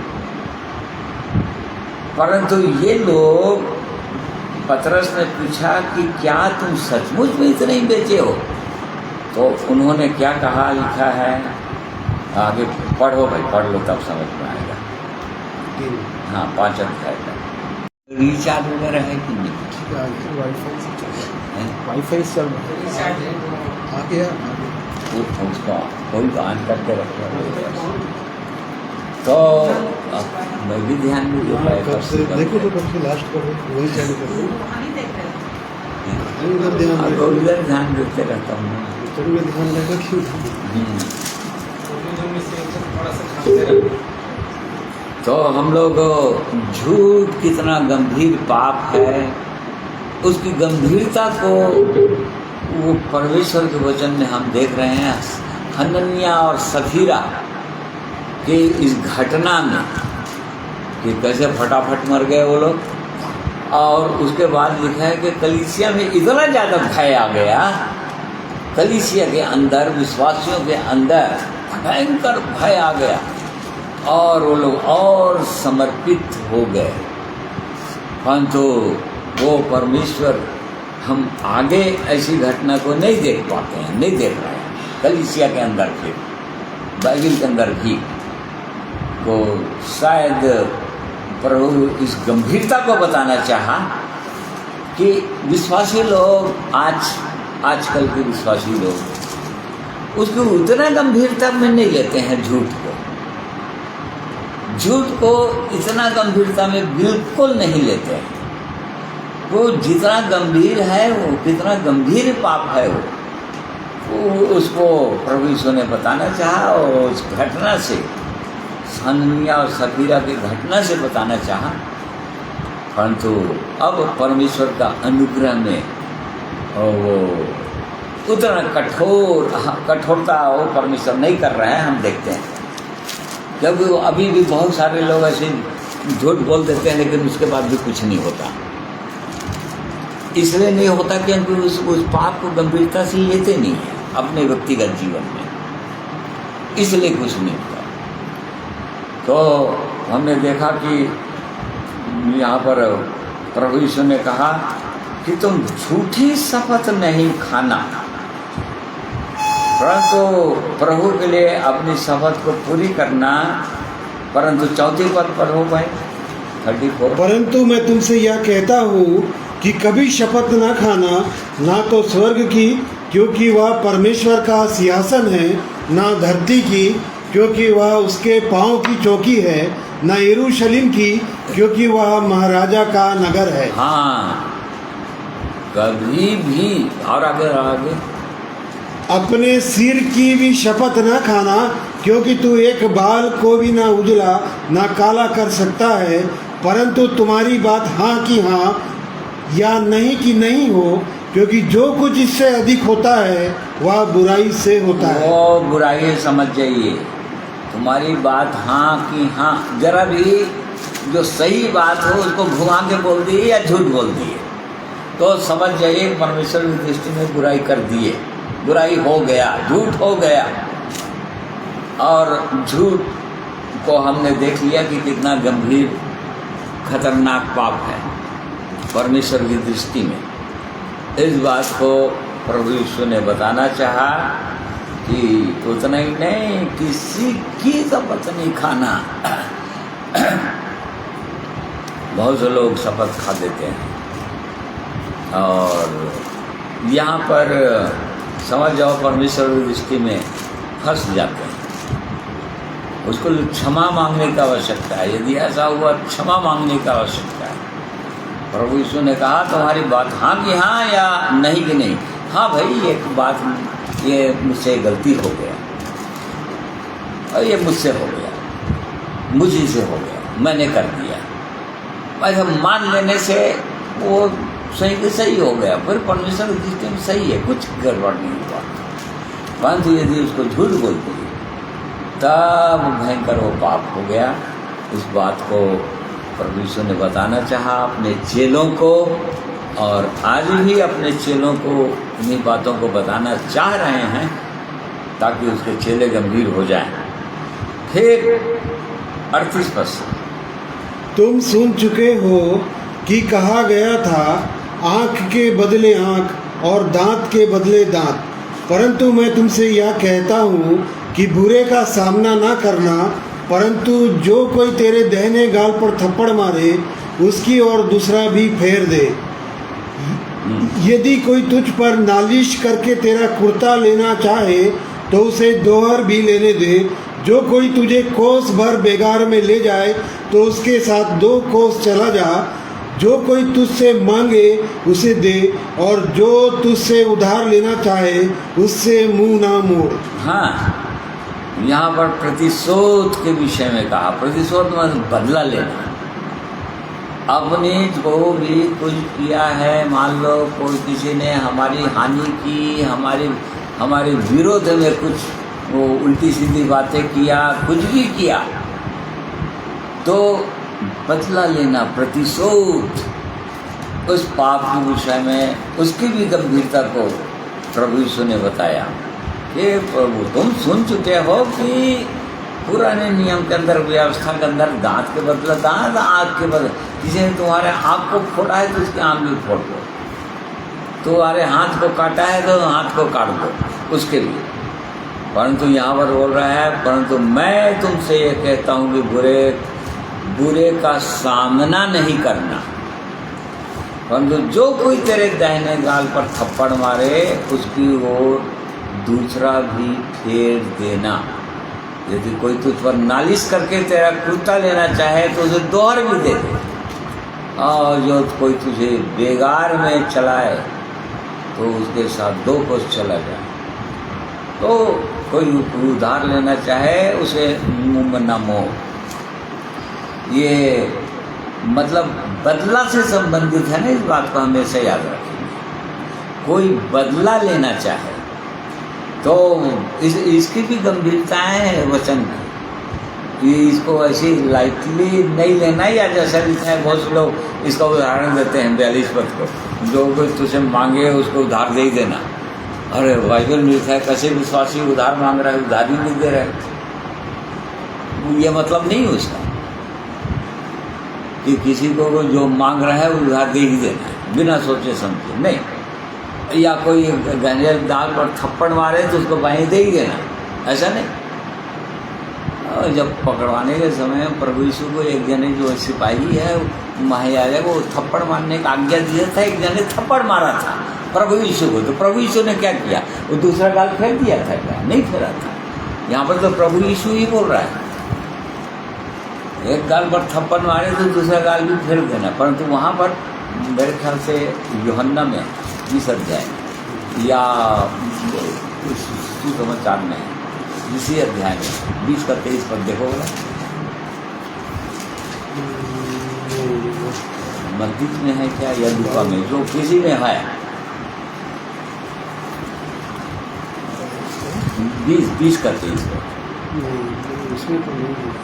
परंतु ये लोग, पतरस ने पूछा कि क्या तुम सचमुच में इतने ही बेचे हो? तो उन्होंने क्या कहा, लिखा है, आगे पढ़ो भाई, पढ़ लो तब समझ में आएगा। हाँ 5 अध्याय का रिचार्ज वगैरह है कि नहीं? वाईफाई चल रहा है, उसका कोई ऑन करके रखा। तो मैं भी ध्यान नहीं दे पाया। देखो तो कब से लास्ट कर वही चालू कर उधर ध्यान देते रहता हूँ मैं। ध्यान रहेगा क्यों? तो हम लोग झूठ कितना गंभीर पाप है, उसकी गंभीरता को वो परमेश्वर के वचन में हम देख रहे हैं। हनन्या और सफीरा के इस घटना में कि कैसे फटाफट मर गए वो लोग, और उसके बाद लिखा है कि कलीसिया में इतना ज़्यादा भय आ गया, कलीसिया के अंदर, विश्वासियों के अंदर भयंकर भय आ गया और वो लोग और समर्पित हो गए। परंतु वो परमेश्वर, हम आगे ऐसी घटना को नहीं देख पाते हैं, नहीं देख रहे हैं कलीसिया के अंदर, फिर बाइबल के अंदर भी। तो शायद प्रभु इस गंभीरता को बताना चाहा कि विश्वासी लोग आज आजकल के विश्वासी लोग उसको उतना गंभीरता में नहीं लेते हैं। झूठ को इतना गंभीरता में बिल्कुल नहीं लेते हैं। वो जितना गंभीर है, वो कितना गंभीर पाप है, वो उसको प्रभु यीशु ने बताना चाहा और उस घटना से, हननिया और सफीरा की घटना से बताना चाहा। परंतु अब परमेश्वर का अनुग्रह में वो उतना कठोरता वो परमेश्वर नहीं कर रहे हैं, हम देखते हैं। जब अभी भी बहुत सारे लोग ऐसे झूठ बोल देते हैं, लेकिन उसके बाद भी कुछ नहीं होता। इसलिए नहीं होता क्योंकि उस पाप को गंभीरता से लेते नहीं है अपने व्यक्तिगत जीवन में, इसलिए कुछ नहीं होता। तो हमने देखा कि यहाँ पर प्रभु यीशु ने कहा कि तुम झूठी शपथ नहीं खाना, परंतु प्रभु के लिए अपनी शपथ को पूरी करना। परंतु चौथी पद पर हो भाई 34। परंतु मैं तुमसे यह कहता हूँ कि कभी शपथ न खाना, ना तो स्वर्ग की, क्योंकि वह परमेश्वर का सिंहासन है, ना धरती की, क्योंकि वह उसके पाँव की चौकी है, ना यरूशलेम की, क्योंकि वह महाराजा का नगर है। हाँ, कभी भी। और आगे अपने सिर की भी शपथ न खाना, क्योंकि तू एक बाल को भी ना उजला ना काला कर सकता है, परंतु तुम्हारी बात हाँ की हाँ या नहीं कि नहीं हो, क्योंकि जो कुछ इससे अधिक होता है वह बुराई से होता है। वो बुराई समझ जाइए, तुम्हारी बात हाँ की हाँ। जरा भी जो सही बात हो उसको घुमा के बोल दिए या झूठ बोल दिए तो समझ जाइए परमेश्वर की दृष्टि में बुराई कर दिए, बुराई हो गया, झूठ हो गया। और झूठ को हमने देख लिया कि कितना गंभीर खतरनाक पाप है परमेश्वर की दृष्टि में। इस बात को प्रभु यीशु ने बताना चाहा कि उतना ही नहीं, किसी की शपथ नहीं खाना। बहुत से लोग शपथ खा देते हैं और यहाँ पर समझ जाओ परमेश्वर की दृष्टि में फंस जाते हैं। उसको क्षमा मांगने की आवश्यकता है। यदि ऐसा हुआ, क्षमा मांगने की आवश्यकता है। प्रभु यीशु ने कहा तुम्हारी बात हाँ कि हाँ या नहीं कि नहीं। हाँ भाई, एक बात, ये मुझसे गलती हो गया और ये मुझसे हो गया, मुझी से हो गया, मैंने कर दिया। ऐसा मान लेने से वो सही के सही हो गया, फिर परमेश्वर की दृष्टि में सही है, कुछ गड़बड़ नहीं हुआ। परंतु यदि उसको झूठ बोल दी तब भयंकर वो पाप हो गया। इस बात को प्रभु यीशु ने बताना चाहा अपने चेलों को, और आज भी अपने चेलों को इन्हीं बातों को बताना चाह रहे हैं ताकि उसके चेले गंभीर हो जाएं। फिर 38 पद से, तुम सुन चुके हो कि कहा गया था, आँख के बदले आँख और दांत के बदले दांत। परंतु मैं तुमसे यह कहता हूँ कि बुरे का सामना ना करना, परंतु जो कोई तेरे दाहिने गाल पर थप्पड़ मारे उसकी ओर दूसरा भी फेर दे। यदि कोई तुझ पर नालिश करके तेरा कुर्ता लेना चाहे तो उसे दोहर भी लेने दे। जो कोई तुझे कोस भर बेगार में ले जाए तो उसके साथ 2 कोस चला जा। जो कोई तुझसे मांगे उसे दे, और जो तुझसे उधार लेना चाहे उससे मुंह ना मोड़। हाँ, यहाँ पर प्रतिशोध के विषय में कहा। प्रतिशोध मतलब बदला लेना। अपने जो भी कुछ किया है, मान लो कोई किसी ने हमारी हानि की, हमारे विरोध में कुछ वो उल्टी सीधी बातें किया, कुछ भी किया, तो बदला लेना, प्रतिशोध, उस पाप के विषय में उसकी भी गंभीरता को प्रभु यीशु ने बताया कि प्रभु तुम सुन चुके हो कि पुराने नियम के अंदर, व्यवस्था के अंदर दांत के बदले दांत, आँख के बदले, किसी ने तुम्हारे आँख को फोड़ा है तो उसकी आँख भी फोड़ दो, तुम्हारे हाथ को काटा है तो हाथ को काट दो उसके लिए। परंतु यहाँ पर बोल रहा है, परंतु मैं तुमसे ये कहता हूँ कि बुरे का सामना नहीं करना। परंतु जो कोई तेरे दाहिने गाल पर थप्पड़ मारे उसकी ओर दूसरा भी फेर देना। यदि कोई तुझ पर नालिश करके तेरा कुर्ता लेना चाहे तो उसे दोहर भी दे दे। और जो कोई तुझे बेगार में चलाए तो उसके साथ 2 कोस चला जाए। तो कोई उधार लेना चाहे उसे मुँह में न मोह। ये मतलब बदला से संबंधित है ना, इस बात को हमेशा याद रखेंगे। कोई बदला लेना चाहे तो इसकी भी गंभीरताएं हैं वचन की, इसको ऐसे लाइटली नहीं लेना। या जैसा लिखा है, बहुत से लोग इसका उदाहरण देते हैं 42 पद को, जो कोई तुझे मांगे उसको उधार दे ही देना। अरे बाइबल में लिखा है कैसे विश्वासी उधार मांग रहा है, उधार ही नहीं दे रहा है। ये मतलब नहीं उसका कि किसी को जो मांग रहा है वो उधार दे ही देना है बिना सोचे समझे, नहीं। या कोई गहने दाल पर थप्पड़ मारे तो उसको बाएं दे ही देना, ऐसा नहीं। और जब पकड़वाने के समय प्रभु यीशु को एक जने जो सिपाही है महायाजक वो थप्पड़ मारने का आज्ञा दिया था, एक जने थप्पड़ मारा था प्रभु यीशु को। तो प्रभु यीशु ने क्या किया, वो दूसरा गाल फेर दिया था क्या? नहीं फेरा था। यहाँ पर तो प्रभु यीशु ही बोल रहा है, एक गाल पर थप्पड़ मारे तो दूसरा गाल भी फेर देना। परंतु वहाँ पर मेरे ख्याल से यूहन्ना में 20 अध्याय या सुसमाचार में इसी अध्याय में 20 का 23 पद देखो बोला, मत्ती में है क्या या लूका में, जो किसी में है 20 का 23 पद।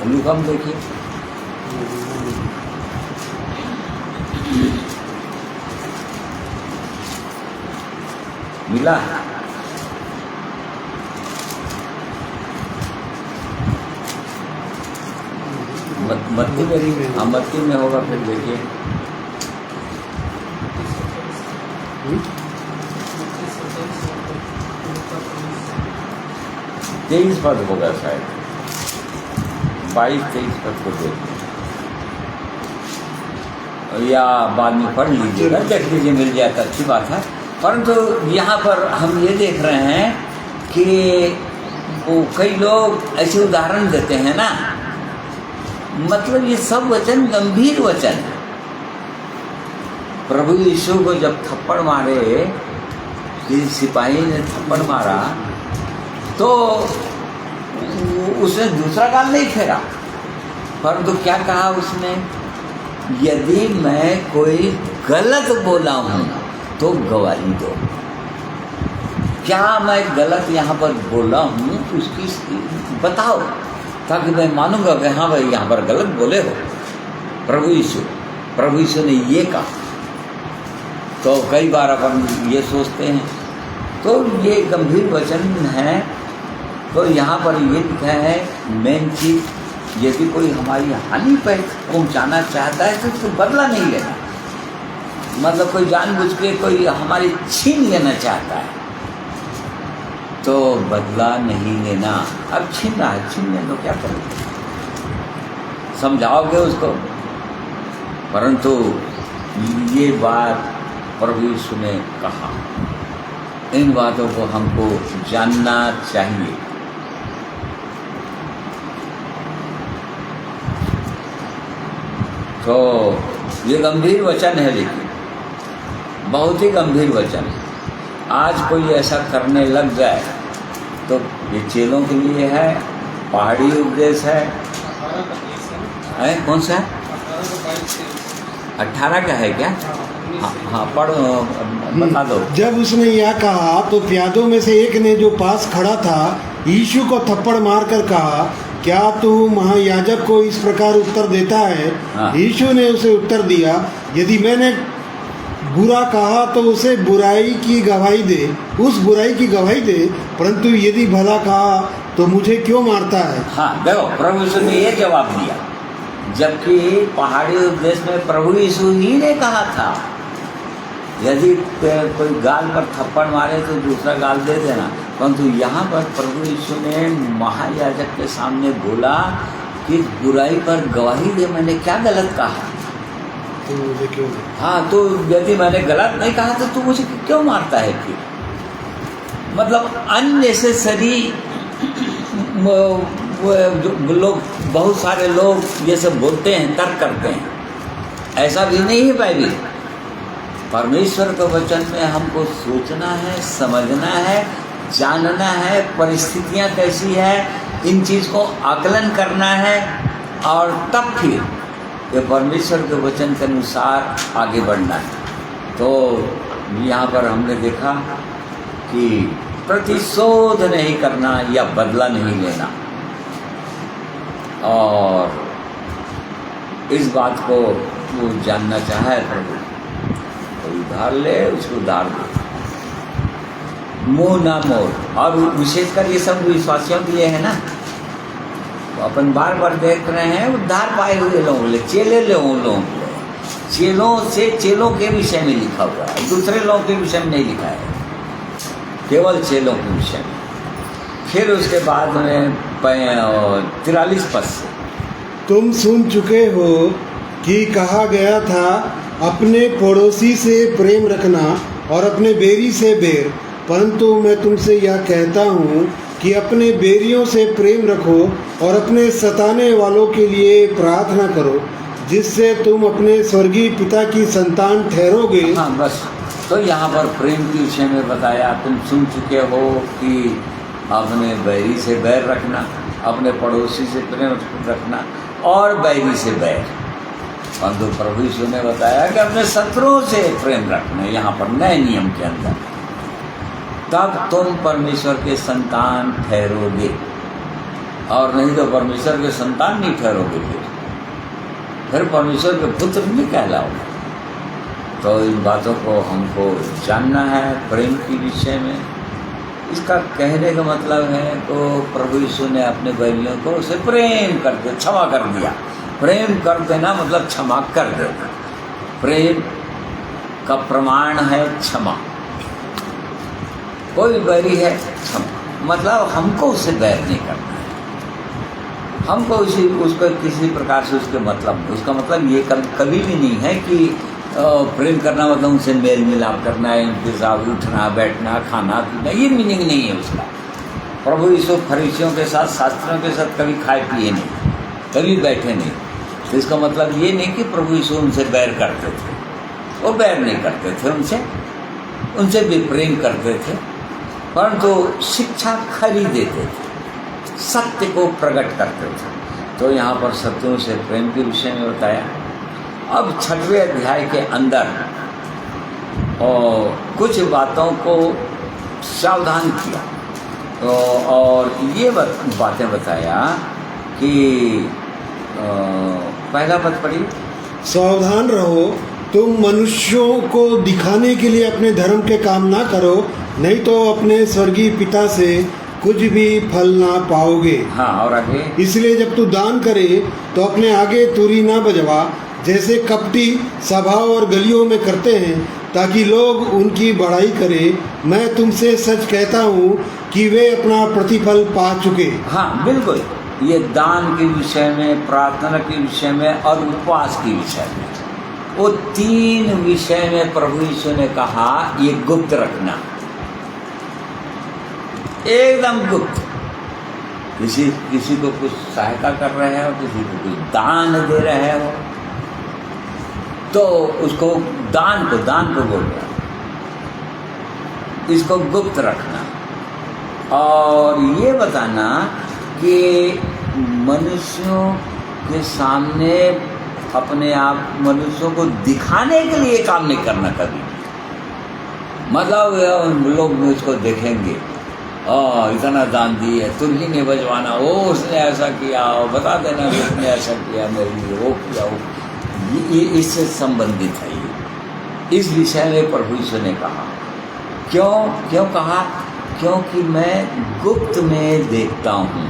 लूका में देखिए, मिला मत्ती में, हाँ मत्ती में होगा, फिर देखिए 23 पद होगा शायद, 22-23 पद को देखिए, या बाद में पढ़ लीजिएगा, देख लीजिए, मिल जाए तो अच्छी बात है। परंतु यहाँ पर हम ये देख रहे हैं कि वो कई लोग ऐसे उदाहरण देते हैं ना, मतलब ये सब वचन गंभीर वचन है। प्रभु यीशु को जब थप्पड़ मारे, किसी सिपाही ने थप्पड़ मारा तो उसने दूसरा गाल नहीं फेरा, परंतु क्या कहा उसने, यदि मैं कोई गलत बोला हूँ तो गवाही दो। क्या मैं गलत यहाँ पर बोला हूँ उसकी बताओ, ताकि मैं मानूंगा कि हाँ भाई यहाँ पर गलत बोले हो। प्रभु यीशु ने ये कहा। तो कई बार अपन ये सोचते हैं, तो ये गंभीर वचन है। तो यहाँ पर ये लिखा है, मेन चीज, यदि कोई हमारी हानि पर पहुँचाना चाहता है तो उसको बदला नहीं लेना। मतलब कोई जानबूझ के कोई हमारी छीन लेना चाहता है तो बदला नहीं लेना। अब छीन रहा है, छीन ले तो क्या करोगे, समझाओगे उसको। परंतु ये बात प्रभु यीशु ने कहा, इन बातों को हमको जानना चाहिए। तो ये गंभीर वचन है, लेकिन बहुत ही गंभीर वचन है। आज कोई ऐसा करने लग जाए तो ये चेलों के लिए है, पहाड़ी उपदेश है, कौन सा है? 18 का है क्या? हाँ पढ़ो, बता दो। जब उसने यह कहा तो प्यादों में से एक ने जो पास खड़ा था यीशु को थप्पड़ मारकर कहा, क्या तू महायाजक को इस प्रकार उत्तर देता है? हाँ। यीशु ने उसे उत्तर दिया, यदि मैंने बुरा कहा तो उसे बुराई की गवाही दे, उस बुराई की गवाही दे, परंतु यदि भला कहा तो मुझे क्यों मारता है? हाँ देखो, प्रभु यीशु ने ये जवाब दिया, जबकि पहाड़ी उपदेश में प्रभु यीशु ही ने कहा था यदि कोई गाल पर थप्पड़ मारे तो दूसरा गाल दे देना। परंतु यहाँ पर प्रभु यीशु ने महायाजक के सामने बोला कि बुराई पर गवाही दे, मैंने क्या गलत कहा? तुम मुझे क्यों मारते? हाँ, तो यदि मैंने गलत नहीं कहा तो तू मुझे क्यों मारता है फिर? मतलब अननेसेसरी लोग, बहुत सारे लोग ये सब बोलते हैं, तर्क करते हैं, ऐसा भी नहीं है बाइबिल। परमेश्वर के वचन में हमको सोचना है, समझना है, जानना है, परिस्थितियाँ कैसी है, इन चीज़ को आकलन करना है, और तब फिर ये परमेश्वर के वचन के अनुसार आगे बढ़ना है। तो यहाँ पर हमने देखा कि प्रतिशोध नहीं करना या बदला नहीं लेना, और इस बात को वो जानना चाहे प्रभु, कोई उधार ले उसको उधार दे, मुँह ना मोड़। और विशेषकर ये सब विश्वासियों के लिए है ना, तो अपन बार बार देख रहे हैं उद्धार पाए हुए लोगों ले, चेले लोगों के, चेलों के विषय में लिखा हुआ है, दूसरे लोगों के विषय में नहीं लिखा है, केवल चेलों के विषय में। फिर उसके बाद में 43 पद से, तुम सुन चुके हो कि कहा गया था, अपने पड़ोसी से प्रेम रखना और अपने बैरी से बैर। परंतु मैं तुमसे यह कहता हूँ कि अपने बैरियों से प्रेम रखो और अपने सताने वालों के लिए प्रार्थना करो, जिससे तुम अपने स्वर्गीय पिता की संतान ठहरोगे। हाँ बस, तो यहाँ पर प्रेम के विषय में बताया, तुम सुन चुके हो कि अपने बैरी से बैर रखना, अपने पड़ोसी से प्रेम रखना और बैरी से बैर। परंतु प्रभु यीशु ने बताया कि अपने शत्रुओं से प्रेम रखना, यहाँ पर नए नियम के अंदर, तब तुम परमेश्वर के संतान ठहरोगे, और नहीं तो परमेश्वर के संतान नहीं ठहरोगे, फिर परमेश्वर के पुत्र नहीं कहलाओगे। तो इन बातों को हमको जानना है प्रेम के विषय में। इसका कहने का मतलब है तो प्रभु यीशु ने अपने बैरियों को उसे प्रेम करके क्षमा कर दिया। प्रेम कर देना मतलब क्षमा कर देना। प्रेम का प्रमाण है क्षमा। कोई बैरी है क्षमा, मतलब हमको उससे बैर नहीं करना है, हमको उसको किसी प्रकार से उसके मतलब, उसका मतलब ये कभी भी नहीं है कि प्रेम करना मतलब उनसे मेल मिलाप करना है, उनके साथ उठना बैठना खाना पीना, ये मीनिंग नहीं है उसका। प्रभु यीशु फरीसियों के साथ, शास्त्रियों के साथ कभी खाए पिए नहीं, कभी बैठे नहीं। तो इसका मतलब ये नहीं कि प्रभु यीशु उनसे बैर करते थे, वो बैर नहीं करते थे, उनसे भी प्रेम करते थे, परंतु शिक्षा खरी देते थे, सत्य को प्रकट करते थे। तो यहाँ पर सत्यों से प्रेम के विषय में बताया। अब 6वें अध्याय के अंदर कुछ बातों को सावधान किया, तो और ये बातें बताया कि पहला पद पढ़ी, सावधान रहो, तुम मनुष्यों को दिखाने के लिए अपने धर्म के काम ना करो, नहीं तो अपने स्वर्गीय पिता से कुछ भी फल ना पाओगे। हाँ, और आगे, इसलिए जब तू दान करे तो अपने आगे तुरी ना बजवा, जैसे कपटी सभा और गलियों में करते हैं, ताकि लोग उनकी बड़ाई करें। मैं तुमसे सच कहता हूँ कि वे अपना प्रतिफल पा चुके। हाँ बिल्कुल, ये दान के विषय में, प्रार्थना के विषय में और उपवास के विषय में, वो 3 विषय में प्रभु यीशु ने कहा ये गुप्त रखना, एकदम गुप्त। किसी को कुछ सहायता कर रहे हो, किसी को कुछ दान दे रहे हो, तो उसको दान को बोल रहा है, इसको गुप्त रखना। और ये बताना कि मनुष्यों के सामने अपने आप मनुष्यों को दिखाने के लिए काम नहीं करना कभी। मतलब लोग मुझको देखेंगे, इतना दान दिए, तुरही नहीं बजवाना, वो उसने ऐसा किया, बता देना कि उसने ऐसा किया मेरे लिए, वो किया, वो, ये इससे संबंधित है। ये इस विषय में प्रभु यीशु ने कहा। क्यों कहा? क्योंकि मैं गुप्त में देखता हूँ,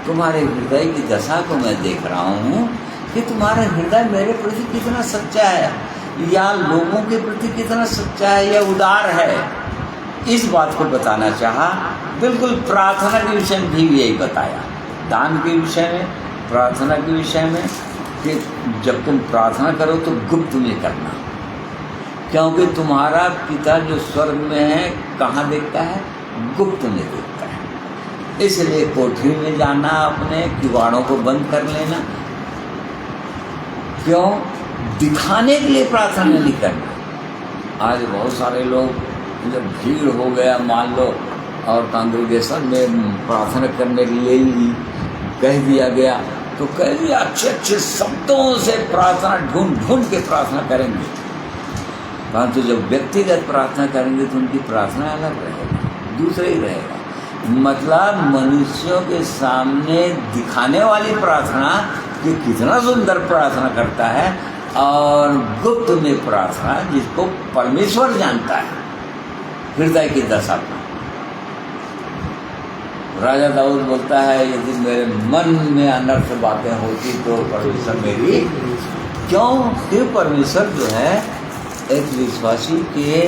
तुम्हारे हृदय की दशा को मैं देख रहा हूँ कि तुम्हारा हृदय मेरे प्रति कितना सच्चा है, या लोगों के प्रति कितना सच्चा है या उदार है। इस बात को बताना चाहा। बिल्कुल प्रार्थना के विषय में भी यही बताया, दान के विषय में, प्रार्थना के विषय में कि जब तुम प्रार्थना करो तो गुप्त में करना, क्योंकि तुम्हारा पिता जो स्वर्ग में है कहाँ देखता है? गुप्त में देखता है। इसलिए कोठरी में जाना, अपने किवाड़ों को बंद कर लेना। क्यों? दिखाने के लिए प्रार्थना नहीं करना। आज बहुत सारे लोग जब भीड़ हो गया मान लो और कांग्रेगेशन में प्रार्थना करने के लिए कह दिया गया तो कह दिया अच्छे अच्छे शब्दों से प्रार्थना ढूंढ ढूंढ के प्रार्थना करेंगे, परंतु जब व्यक्तिगत प्रार्थना करेंगे तो उनकी प्रार्थना अलग रहेगा, दूसरा ही रहेगा। मतलब मनुष्यों के सामने दिखाने वाली प्रार्थना कि कितना सुंदर प्रार्थना करता है, और गुप्त में प्रार्थना जिसको परमेश्वर जानता है, हृदय की दशा को। राजा दाऊद बोलता है यदि मेरे मन में अनर्थ बातें होती तो परमेश्वर मेरी क्यों? फिर परमेश्वर जो है एक विश्वासी के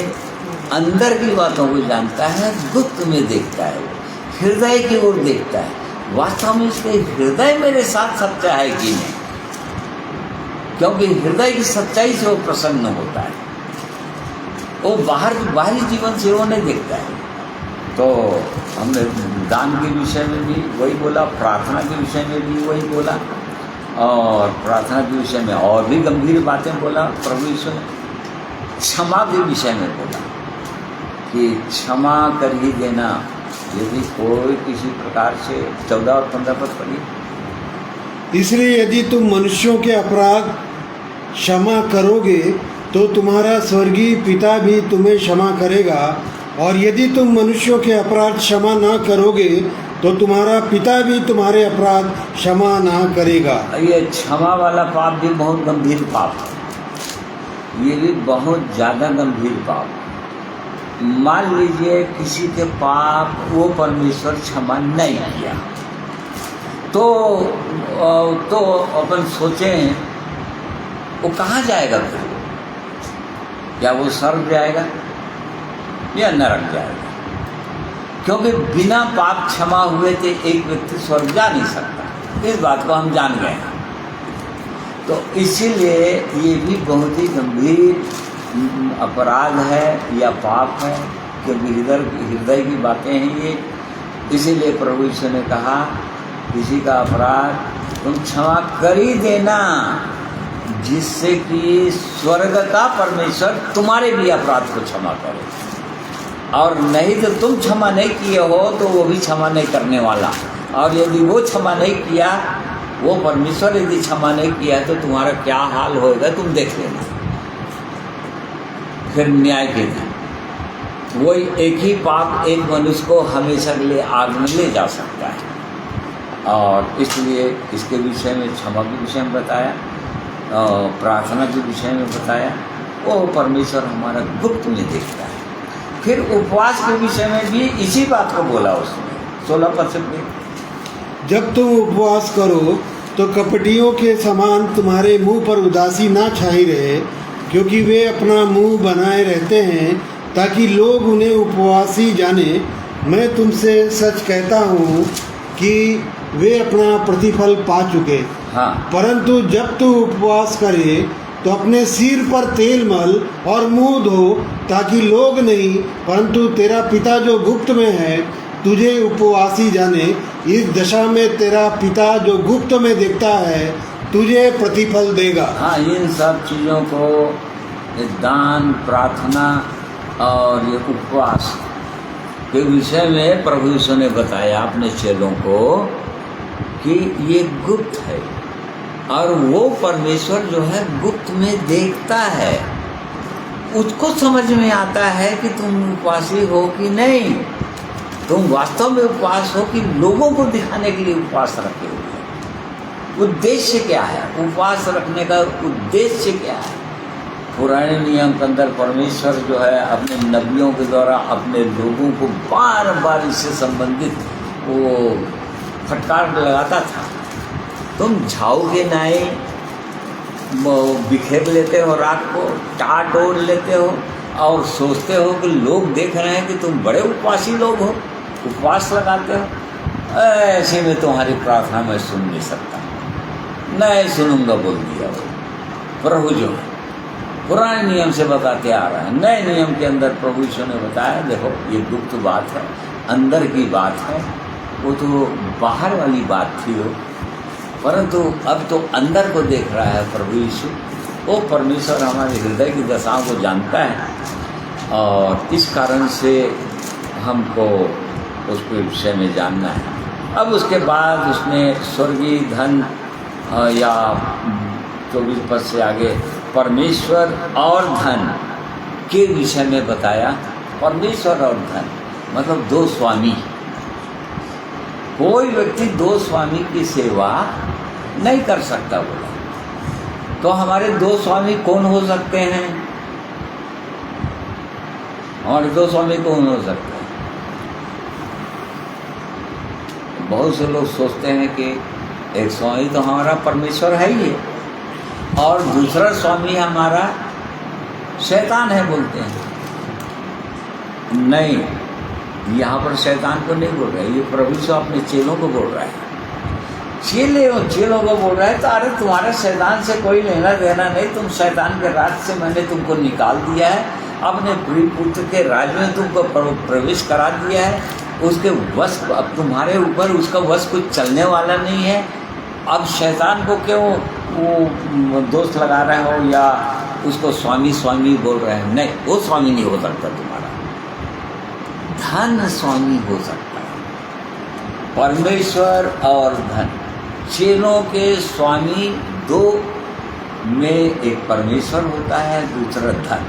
अंदर की बातों को जानता है, गुप्त में देखता है, हृदय की ओर देखता है। वास्तव में इसके हृदय मेरे साथ सच्चा है कि नहीं, क्योंकि हृदय की सच्चाई से वो प्रसन्न होता है। वो बाहरी जीवन से वो नहीं देखता है। तो हमने दान के विषय में भी वही बोला, प्रार्थना के विषय में भी वही बोला, और प्रार्थना के विषय में और भी गंभीर बातें बोला प्रभु यीशु ने। क्षमा के विषय में बोला कि क्षमा कर ही देना यदि कोई किसी प्रकार से। 14 और 15 पद पढ़िए। इसलिए यदि तुम मनुष्यों के अपराध क्षमा करोगे तो तुम्हारा स्वर्गीय पिता भी तुम्हें क्षमा करेगा, और यदि तुम मनुष्यों के अपराध क्षमा ना करोगे तो तुम्हारा पिता भी तुम्हारे अपराध क्षमा ना करेगा। ये क्षमा वाला पाप भी बहुत गंभीर पाप है, ये भी बहुत ज़्यादा गंभीर पाप है। मान लीजिए किसी के पाप वो परमेश्वर क्षमा नहीं किया तो अपन सोचें वो कहाँ जाएगा फिर? क्या वो स्वर्ग जाएगा या नरक जाएगा? क्योंकि बिना पाप क्षमा हुए थे एक व्यक्ति स्वर्ग जा नहीं सकता, इस बात को हम जान गए हैं। तो इसीलिए ये भी बहुत ही गंभीर अपराध है या पाप है, क्योंकि हृदय की बातें हैं ये। इसीलिए प्रभु यीशु ने कहा किसी का अपराध तुम क्षमा कर ही देना, जिससे कि स्वर्ग का परमेश्वर तुम्हारे भी अपराध को क्षमा करे। और नहीं तो तुम क्षमा नहीं किए हो तो वो भी क्षमा नहीं करने वाला, और यदि वो क्षमा नहीं किया, वो परमेश्वर यदि क्षमा नहीं किया तो तुम्हारा क्या हाल होएगा तुम देख लेना। फिर न्याय के दिन वही एक ही पाप एक मनुष्य को हमेशा के लिए आग में ले जा सकता है, और इसलिए इसके विषय में क्षमा के विषय में बताया, प्रार्थना के विषय में बताया। वो परमेश्वर हमारा गुप्त में देखता है। फिर उपवास के विषय में भी इसी बात को बोला उसने 16% में। जब तुम उपवास करो तो कपटियों के समान तुम्हारे मुंह पर उदासी ना छाई रहे, क्योंकि वे अपना मुंह बनाए रहते हैं ताकि लोग उन्हें उपवासी जाने। मैं तुमसे सच कहता हूँ कि वे अपना प्रतिफल पा चुके। हाँ। परंतु जब तू उपवास करे तो अपने सिर पर तेल मल और मुंह धो, ताकि लोग नहीं परंतु तेरा पिता जो गुप्त में है तुझे उपवासी जाने। इस दशा में तेरा पिता जो गुप्त में देखता है तुझे प्रतिफल देगा। हाँ, इन सब चीज़ों को दान, प्रार्थना और ये उपवास के विषय में प्रभु यीशु ने बताया अपने चेलों को कि ये गुप्त है, और वो परमेश्वर जो है गुप्त में देखता है। उसको समझ में आता है कि तुम उपवासी हो कि नहीं, तुम वास्तव में उपवास हो कि लोगों को दिखाने के लिए उपवास रखे हुए। उद्देश्य क्या है? उपवास रखने का उद्देश्य क्या है? पुराने नियम के अंदर परमेश्वर जो है अपने नबियों के द्वारा अपने लोगों को बार बार इससे संबंधित वो फटकार लगाता था। तुम झाऊ के नाए बिखेर लेते हो, रात को टाट ओढ़ लेते हो और सोचते हो कि लोग देख रहे हैं कि तुम बड़े उपवासी लोग हो, उपवास लगाते हो। ऐसे में तुम्हारी प्रार्थना मैं सुन नहीं सकता। नहीं सुनूंगा बोल दिया वो प्रभु जो है पुराने नियम से बताते आ रहा है। नए नियम के अंदर प्रभु यीशु ने बताया देखो ये गुप्त बात है, अंदर की बात है, वो तो बाहर वाली बात थी वो, परंतु अब तो अंदर को देख रहा है प्रभु यीशु। वो परमेश्वर हमारे हृदय की दशाओं को जानता है और इस कारण से हमको उसके विषय में जानना है। अब उसके बाद उसने स्वर्गीय धन या 24 पद से आगे परमेश्वर और धन के विषय में बताया। परमेश्वर और धन मतलब दो स्वामी। कोई व्यक्ति दो स्वामी की सेवा नहीं कर सकता बोला। तो हमारे दो स्वामी कौन हो सकते हैं? हमारे दो स्वामी कौन हो सकते हैं? बहुत से लोग सोचते हैं कि एक स्वामी तो हमारा परमेश्वर है ही है और दूसरा स्वामी हमारा शैतान है बोलते हैं। नहीं, यहाँ पर शैतान को नहीं बोल रहा है, ये प्रभु से अपने चेलों को बोल रहा है। चेलों को बोल रहा है तो अरे तुम्हारे शैतान से कोई लेना देना नहीं, तुम शैतान के राज से मैंने तुमको निकाल दिया है, अपने प्रिय पुत्र के राज में तुमको प्रवेश करा दिया है। उसके वश अब तुम्हारे ऊपर उसका वश कुछ चलने वाला नहीं है। अब शैतान को क्यों वो दोस्त लगा रहे हो या उसको स्वामी स्वामी बोल रहे हैं? नहीं, वो स्वामी नहीं हो सकता तुम्हारा, धन स्वामी हो सकता है। परमेश्वर और धन, चेलों के स्वामी दो में एक परमेश्वर होता है, दूसरा धन।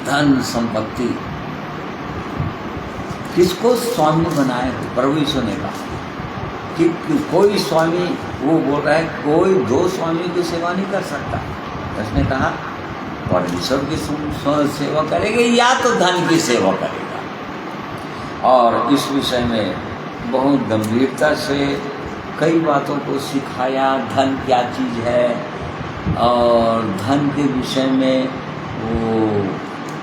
धन संपत्ति किसको स्वामी बनाए? प्रभु यीशु ने कहा कि कोई स्वामी, वो बोल रहा है कोई दो स्वामी की सेवा नहीं कर सकता। उसने कहा परमेश्वर की सेवा करेगा या तो धन की सेवा करेगा। और इस विषय में बहुत गंभीरता से कई बातों को सिखाया, धन क्या चीज़ है और धन के विषय में वो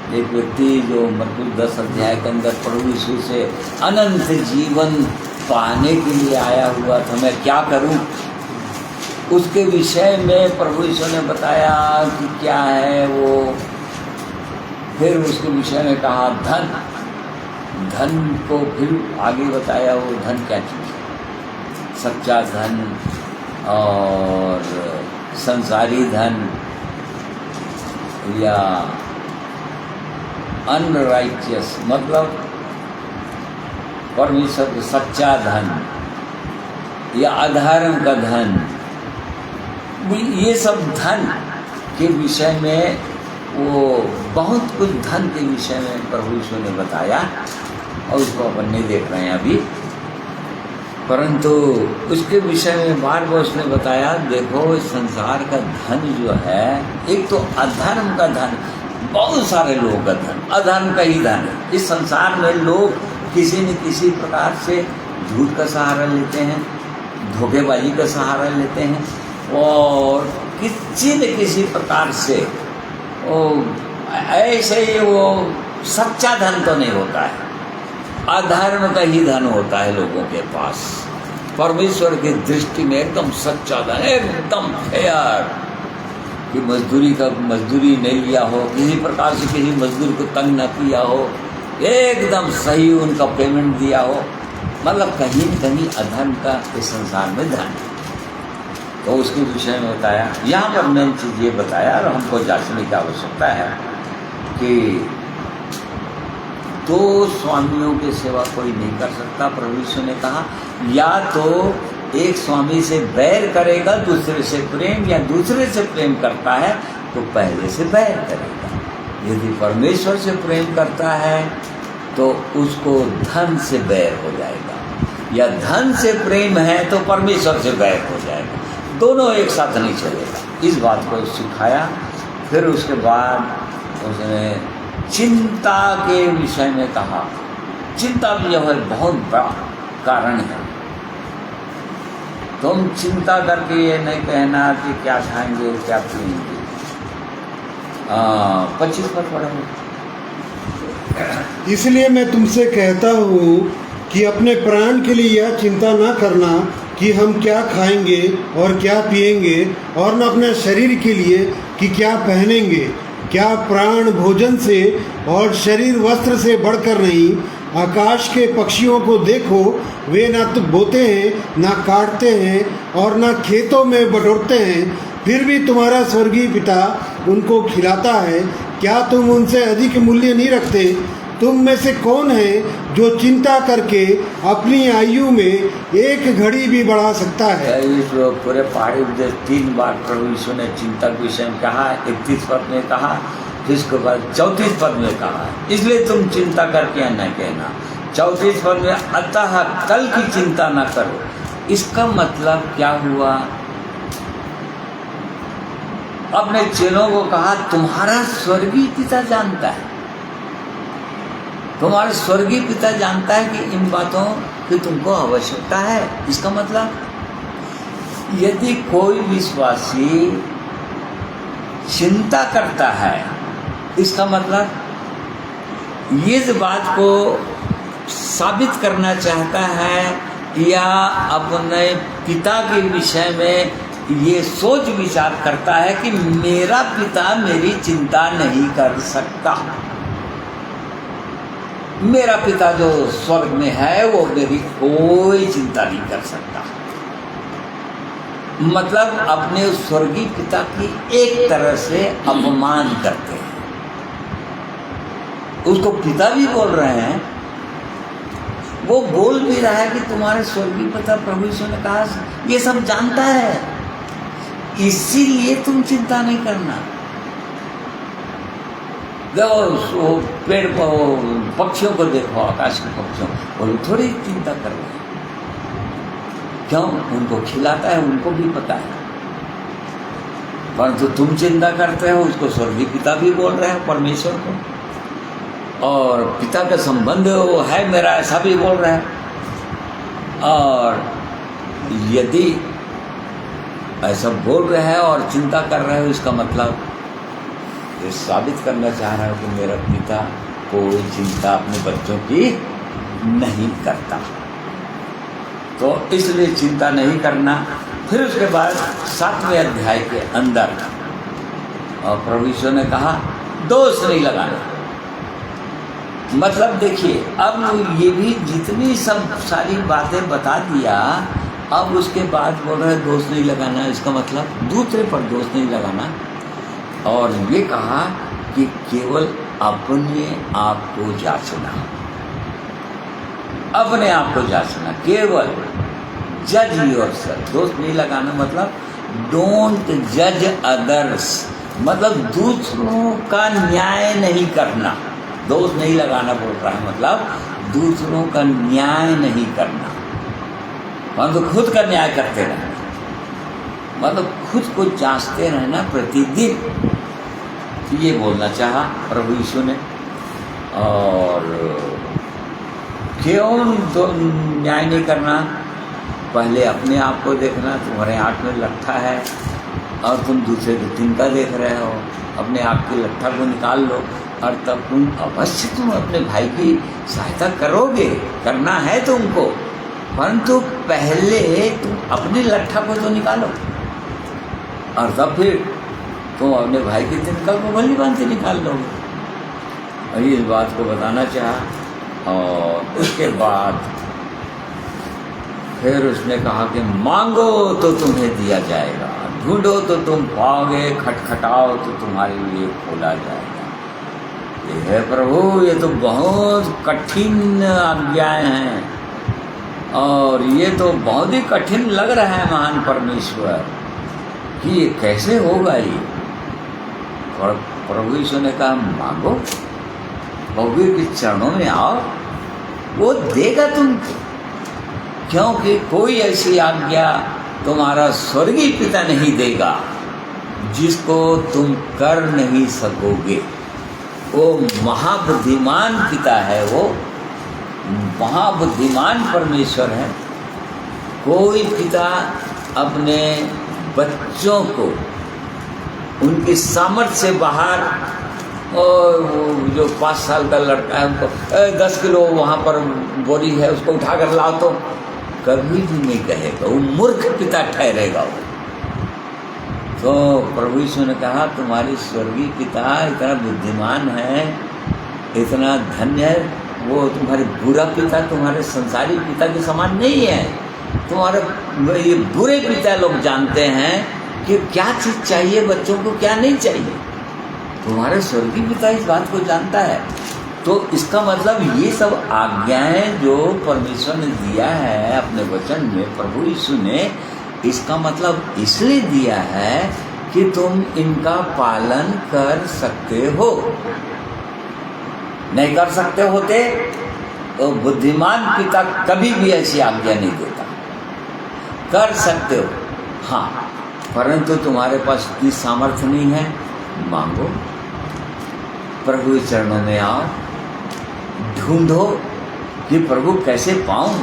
एक व्यक्ति जो मरकुस 10 अध्याय के अंदर प्रभु यीशु से अनंत जीवन पाने के लिए आया हुआ था, मैं क्या करूं, उसके विषय में प्रभु यीशु ने बताया कि क्या है वो। फिर उसके विषय में कहा धन, धन को फिर आगे बताया वो धन क्या चीज़ है, सच्चा धन और संसारी धन या अनराइचियस मतलब परमेश्वर का सच्चा धन या अधर्म का धन, ये सब धन के विषय में वो बहुत कुछ धन के विषय में प्रभु यीशु ने बताया और उसको अपन नहीं देख रहे हैं अभी, परंतु उसके विषय में बार बार उसने बताया देखो इस संसार का धन जो है, एक तो अधर्म का धन, बहुत सारे लोगों का धन अधर्म का ही धन है। इस संसार में लोग किसी न किसी प्रकार से झूठ का सहारा लेते हैं, धोखेबाजी का सहारा लेते हैं और किसी न किसी प्रकार से वो ऐसे ही वो सच्चा धन तो नहीं होता है, अधर्म का ही धन होता है लोगों के पास। परमेश्वर की दृष्टि में एकदम सच्चा धन, एकदम फेयर कि मजदूरी नहीं लिया हो, किसी प्रकार से किसी मजदूर को तंग न किया हो, एकदम सही उनका पेमेंट दिया हो, मतलब कहीं न कहीं अधर्म का इस संसार में धन। तो उसके विषय में बताया। यहाँ पर मेन चीज़ ये बताया और हमको जांचने की आवश्यकता है कि दो स्वामियों की सेवा कोई नहीं कर सकता। प्रभु यीशु ने कहा या तो एक स्वामी से बैर करेगा, दूसरे से प्रेम, या दूसरे से प्रेम करता है तो पहले से बैर करेगा। यदि परमेश्वर से प्रेम करता है तो उसको धन से बैर हो जाएगा, या धन से प्रेम है तो परमेश्वर से बैर हो जाएगा, दोनों एक साथ नहीं चलेगा। इस बात को सिखाया। फिर उसके बाद उसने चिंता के विषय में कहा। चिंता भी जो है बहुत बड़ा कारण है। तुम चिंता करके ये नहीं कहना कि क्या खाएंगे क्या पिएंगे। 25 पर पढ़ेंगे। इसलिए मैं तुमसे कहता हूँ कि अपने प्राण के लिए यह चिंता न करना कि हम क्या खाएंगे और क्या पिएंगे, और न अपने शरीर के लिए कि क्या पहनेंगे। क्या प्राण भोजन से और शरीर वस्त्र से बढ़कर नहीं। आकाश के पक्षियों को देखो, वे ना तो बोते हैं, ना काटते हैं, और ना खेतों में बटोरते हैं, फिर भी तुम्हारा स्वर्गीय पिता उनको खिलाता है। क्या तुम उनसे अधिक मूल्य नहीं रखते? तुम में से कौन है जो चिंता करके अपनी आयु में एक घड़ी भी बढ़ा सकता है? इस पूरे पहाड़ी उपदेश 3 बार प्रभु यीशु ने चिंता के विषय में कहा। 31 पद में कहा, फिर उसके बाद 34 पद में कहा, इसलिए तुम चिंता करके न कहना। 34 पद में, अतः कल की चिंता न करो। इसका मतलब क्या हुआ? अपने चेलों को कहा, तुम्हारा स्वर्गीय पिता जानता है, तुम्हारा स्वर्गीय पिता जानता है कि इन बातों की तुमको आवश्यकता है। इसका मतलब यदि कोई विश्वासी चिंता करता है, इसका मतलब ये इस बात को साबित करना चाहता है या अपने पिता के विषय में ये सोच विचार करता है कि मेरा पिता मेरी चिंता नहीं कर सकता, मेरा पिता जो स्वर्ग में है वो मेरी कोई चिंता नहीं कर सकता। मतलब अपने स्वर्गीय पिता की एक तरह से अपमान करते हैं। उसको पिता भी बोल रहे हैं, वो बोल भी रहा है कि तुम्हारे स्वर्गीय पिता प्रभु यीशु ने कहा ये सब जानता है, इसीलिए तुम चिंता नहीं करना। देखो पेड़ पक्षियों को देखो, आकाश के पक्षियों, वो थोड़ी चिंता कर रहे हैं। क्यों? उनको खिलाता है, उनको भी पता है। परंतु तुम चिंता करते हो, उसको स्वर्गीय पिता भी बोल रहे हैं, परमेश्वर को, और पिता का संबंध वो है मेरा, ऐसा भी बोल रहे हैं। और यदि ऐसा बोल रहे हैं और चिंता कर रहे हो, इसका मतलब ये साबित करना चाह रहा है कि मेरा पिता कोई चिंता अपने बच्चों की नहीं करता, तो इसलिए चिंता नहीं करना। फिर उसके बाद 7वें अध्याय के अंदर और प्रभु यीशु ने कहा दोष नहीं लगाना। मतलब देखिए, अब ये भी जितनी सब सारी बातें बता दिया, अब उसके बाद बोल रहे दोष नहीं लगाना। इसका मतलब दूसरे पर दोष नहीं लगाना, और ये कहा कि केवल अपने आप को जांचना, अपने आप को जांचना, केवल जज योरसेल्फ। दोष नहीं लगाना मतलब डोंट जज अदर्स, मतलब दूसरों का न्याय नहीं करना। दोष नहीं लगाना बोल रहा है, मतलब दूसरों का न्याय नहीं करना, मतलब खुद का न्याय करते रहना, मतलब खुद को जांचते रहना प्रतिदिन, ये बोलना चाहा प्रभु यीशु ने। और क्यों तो न्याय नहीं करना? पहले अपने आप को देखना, तुम्हारे आँख में लट्ठा है और तुम दूसरे को तिनका देख रहे हो, अपने आप के लट्ठा को निकाल लो, और तब तुम अवश्य तुम अपने भाई की सहायता करोगे, करना है तुमको, परंतु पहले तुम अपने लट्ठा को तो निकालो, और तब फिर तुम अपने भाई के तिनका को भली भांति निकाल लोगे। और ये इस बात को बताना चाहा। और उसके बाद फिर उसने कहा कि मांगो तो तुम्हें दिया जाएगा, ढूंढो तो तुम पाओगे, खटखटाओ तो तुम्हारे लिए खोला जाएगा। ये है प्रभु, ये तो बहुत कठिन आज्ञाएं हैं, और ये तो बहुत ही कठिन लग रहा है महान परमेश्वर कि ये कैसे होगा। ये और प्रभु यीशु ने कहा मांगो, प्रभु के चरणों में आओ, वो देगा तुमको, क्योंकि कोई ऐसी आज्ञा तुम्हारा स्वर्गीय पिता नहीं देगा जिसको तुम कर नहीं सकोगे। वो महाबुद्धिमान पिता है, वो महाबुद्धिमान परमेश्वर है। कोई पिता अपने बच्चों को उनकी सामर्थ्य से बाहर, और जो 5 साल का लड़का है उनको 10 किलो वहाँ पर बोरी है उसको उठा कर लाओ तो कभी भी नहीं कहेगा, वो मूर्ख पिता ठहरेगा वो। तो प्रभु यीशु ने कहा तुम्हारी स्वर्गीय पिता इतना बुद्धिमान है, इतना धन्य है, वो तुम्हारे बुरा पिता तुम्हारे संसारी पिता के समान नहीं है। तुम्हारे ये बुरे पिता लोग जानते हैं कि क्या चीज़ चाहिए बच्चों को, क्या नहीं चाहिए। तुम्हारे स्वर्गीय पिता इस बात को जानता है। तो इसका मतलब ये सब आज्ञाएं जो परमेश्वर ने दिया है अपने वचन में, प्रभु यीशु ने, इसका मतलब इसलिए दिया है कि तुम इनका पालन कर सकते हो। नहीं कर सकते होते तो बुद्धिमान पिता कभी भी ऐसी आज्ञा नहीं देता। कर सकते हो हाँ, परंतु तुम्हारे पास इतनी सामर्थ्य नहीं है, मांगो, प्रभु के चरणों में आओ, ढूंढो कि प्रभु कैसे पाऊं,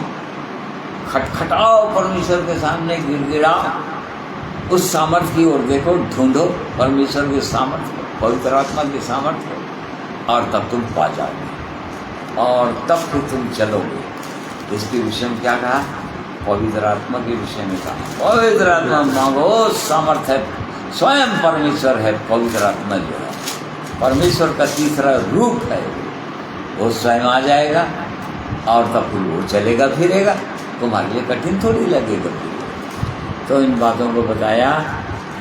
खटखटाओ परमेश्वर के सामने, गिड़गिड़ाओ, उस सामर्थ्य की ओर देखो, ढूंढो परमेश्वर के सामर्थ्य, पवित्र आत्मा के सामर्थ्य, और तब तुम पा जाओगे और तब फिर तुम चलोगे। इसके विषय में क्या कहा? पवित्र आत्मा के विषय में कहा पवित्र आत्मा मांगो, सामर्थ्य है, स्वयं परमेश्वर है। पवित्र आत्मा जो है परमेश्वर का तीसरा रूप है, वो स्वयं आ जाएगा और तब फिर वो चलेगा फिरेगा, तुम्हारे लिए कठिन थोड़ी लगेगा। तो इन बातों को बताया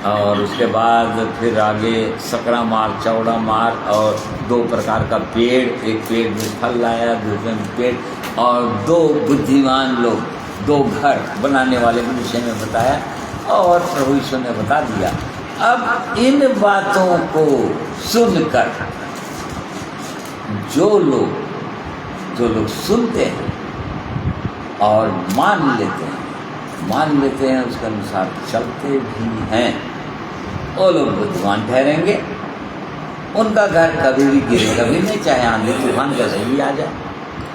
और उसके बाद फिर आगे सकरा मार, चौड़ा मार और 2 प्रकार का पेड़, एक पेड़ में फल लाया, दूसरे में पेड़, और 2 बुद्धिमान लोग, 2 घर बनाने वाले के विषय में बताया और प्रभु यीशु ने बता दिया। अब इन बातों को सुनकर जो लोग सुनते हैं और मान लेते हैं उसके अनुसार चलते भी हैं, वो लोग बुद्धिमान ठहरेंगे। उनका घर कभी भी गिरेगा भी नहीं, चाहे आंधी तूफान कैसे भी आ जाए,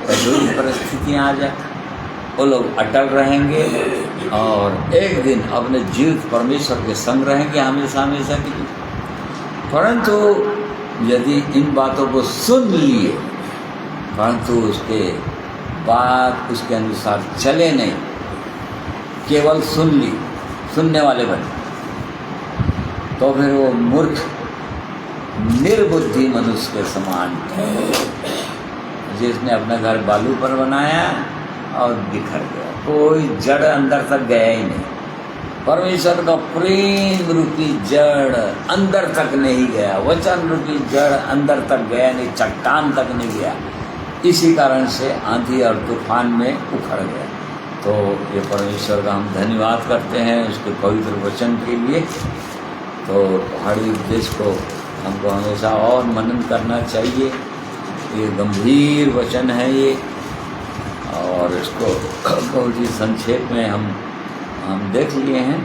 कैसे भी परिस्थितियाँ आ जाए, वो लोग अटल रहेंगे और एक दिन अपने जीवित परमेश्वर के संग रहेंगे हमेशा हमेशा के लिए। परंतु यदि इन बातों को सुन लिए परंतु उसके बाद उसके अनुसार चले नहीं, केवल सुनने वाले बने, तो फिर वो मूर्ख निर्बुद्धि मनुष्य के समान है, जिसने अपना घर बालू पर बनाया और बिखर गया, कोई जड़ अंदर तक गया ही नहीं। परमेश्वर का प्रेम रूपी जड़ अंदर तक नहीं गया, वचन रूपी जड़ अंदर तक गया नहीं, चट्टान तक नहीं गया। इसी कारण से आंधी और तूफान में उखड़ गया। तो ये परमेश्वर का हम धन्यवाद करते हैं उसके पवित्र वचन के लिए। तो पहाड़ी उपदेश को हमको हमेशा और मनन करना चाहिए। ये गंभीर वचन है ये, और इसको बहुत ही संक्षेप में हम देख लिए हैं,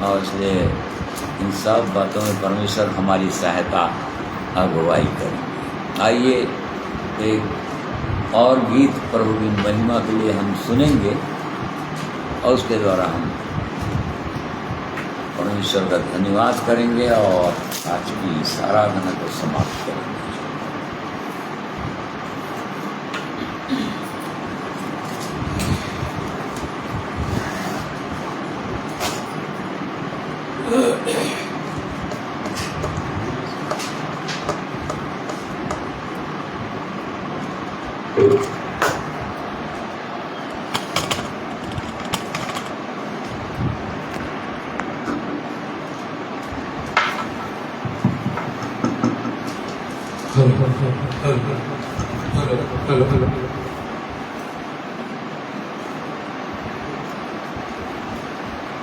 और इसलिए इन सब बातों में परमेश्वर हमारी सहायता अगुवाई करेंगे। आइए एक और गीत प्रभु की महिमा के लिए हम सुनेंगे और उसके द्वारा हम परमेश्वर का धन्यवाद करेंगे और आज की इस आराधना को समाप्त करेंगे। हेलो।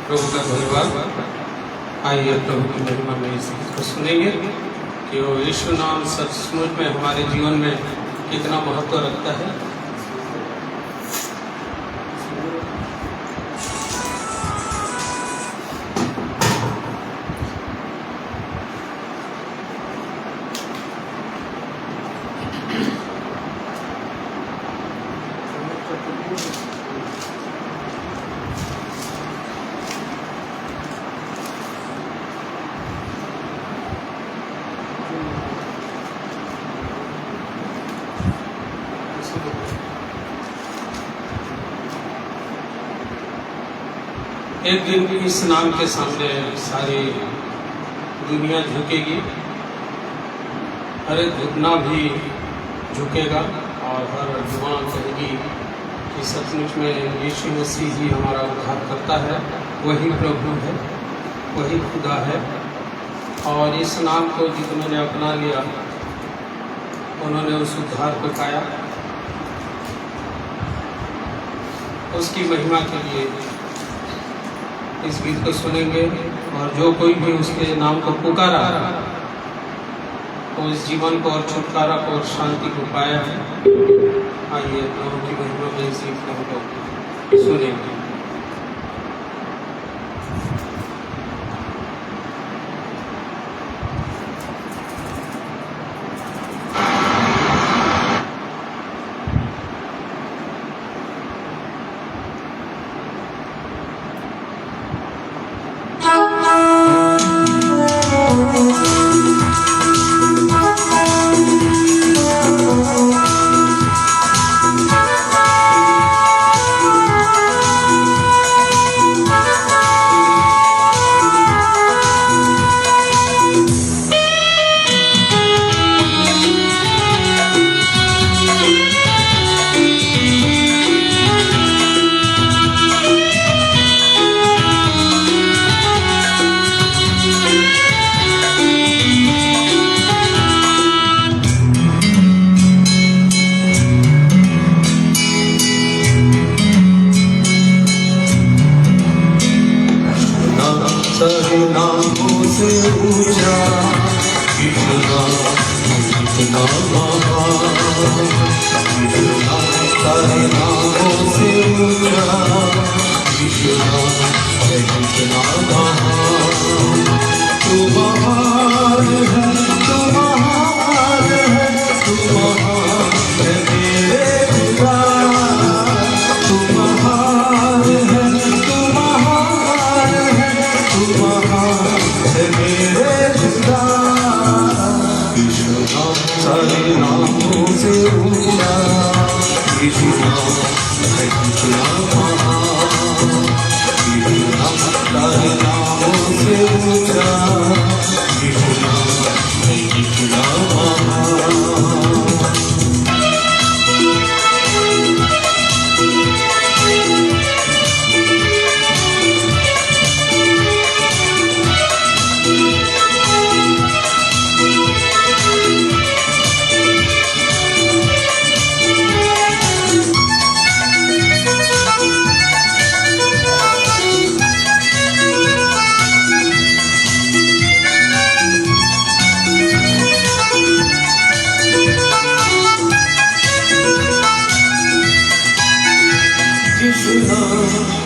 प्रभु का धन्यवाद। आइए प्रभु की महिमा में इस गीत को सुनेंगे कि वो यीशु नाम सचमुच में हमारे जीवन में कितना महत्व रखता है। एक दिन इस नाम के सामने सारी दुनिया झुकेगी, हर घुटना भी झुकेगा और हर जुबान कहेगी कि सचमुच में यीशु मसीह ही हमारा उद्धार करता है, वही प्रभु है, वही खुदा है। और इस नाम को जितनों ने अपना लिया उन्होंने उस उद्धार को पाया। उसकी महिमा के लिए इस गीत को सुनेंगे और जो कोई भी उसके नाम को पुकारा तो इस जीवन को और छुटकारा को और शांति को पाया है। आइए प्रभु की महिमा में इस गीत को हम लोग सुनेंगे।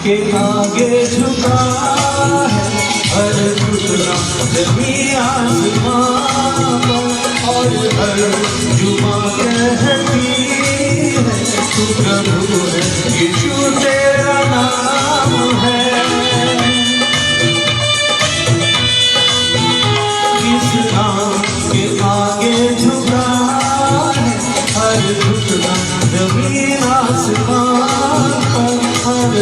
के आगे झुका है हर घुटना जमीन आसमां और हर जुबां कहती है तू प्रभु है, यीशु तेरा नाम है। इस नाम के आगे झुका है हर घुटना जमीन आसमां हर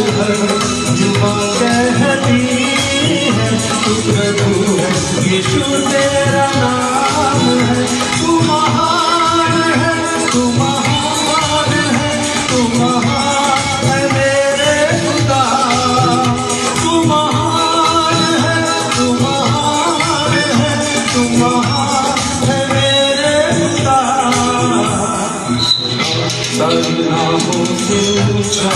जुबां कहती है तू प्रभु है, यीशु तेरा नाम है। तू महान है, तू महान है, तू महान है मेरे खुदा। तू महान है, तू महान है, तू महान है मेरे खुदा। सारे नामों से ऊंचा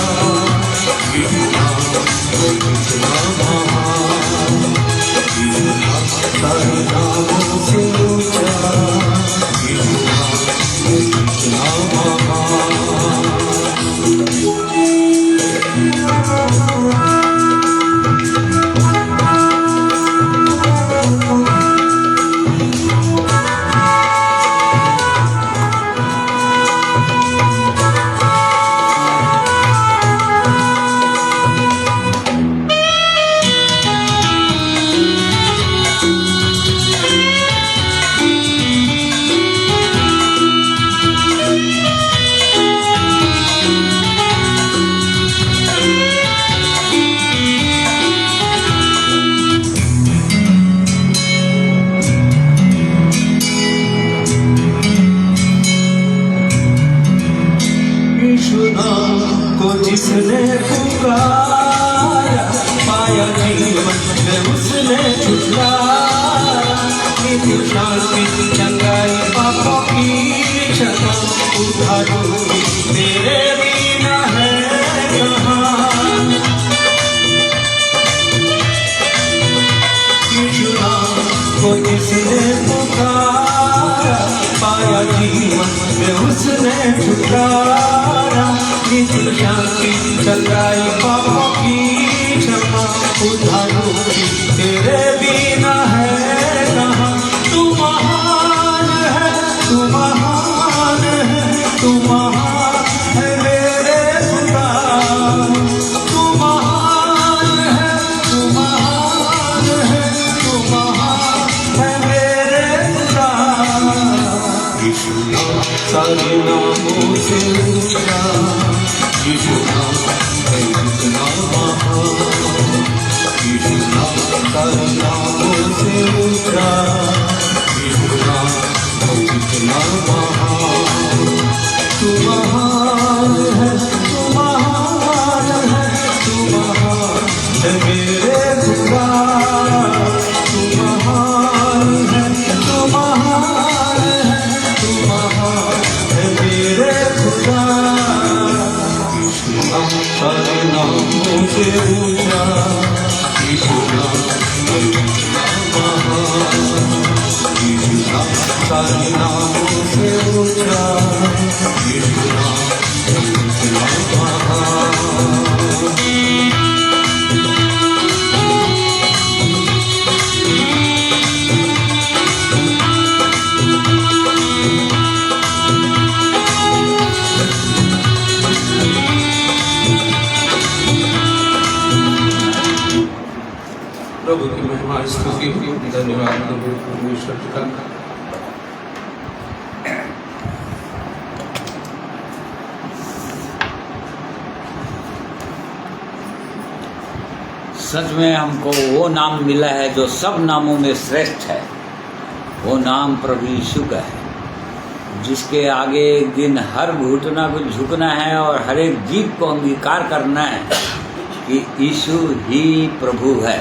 नित्य शांति चंगाई पापों की क्षमा उद्धार तेरे बिना है कहाँ। यीशु नाम को जिसने पुकारा पाया जीवन में उसने छुटकारा। नित्य शांति चंगाई पापों की क्षमा उद्धार तेरे बिना है कहाँ। तू महान है, तू महान है, तू महान है मेरे खुदा। तू महान है, तू महान है, तू महान है मेरे खुदा। यीशु नाम सारे नामों से ऊंचा, यीशु नाम है कितना महान। यीशु नाम सारे नामों से ऊंचा, यीशु नाम है कितना महान। तू महान है, तू महान है, तू महान है मेरे खुदा। तू महान है, तू महान है, तू महान है मेरे खुदा। यीशु नाम सारे नामों से ऊंचा, यीशु नाम है कितना महान। यीशु नाम सारे नामों से ऊंचा, यीशु नाम है कितना महान। प्रभु की महिमा स्तुति धन्यवाद प्रभु परमेश्वर का। सच में हमको वो नाम मिला है जो सब नामों में श्रेष्ठ है। वो नाम प्रभु यीशु का है, जिसके आगे एक दिन हर घुटना को झुकना है और हर एक जीव को अंगीकार करना है कि यीशु ही प्रभु है।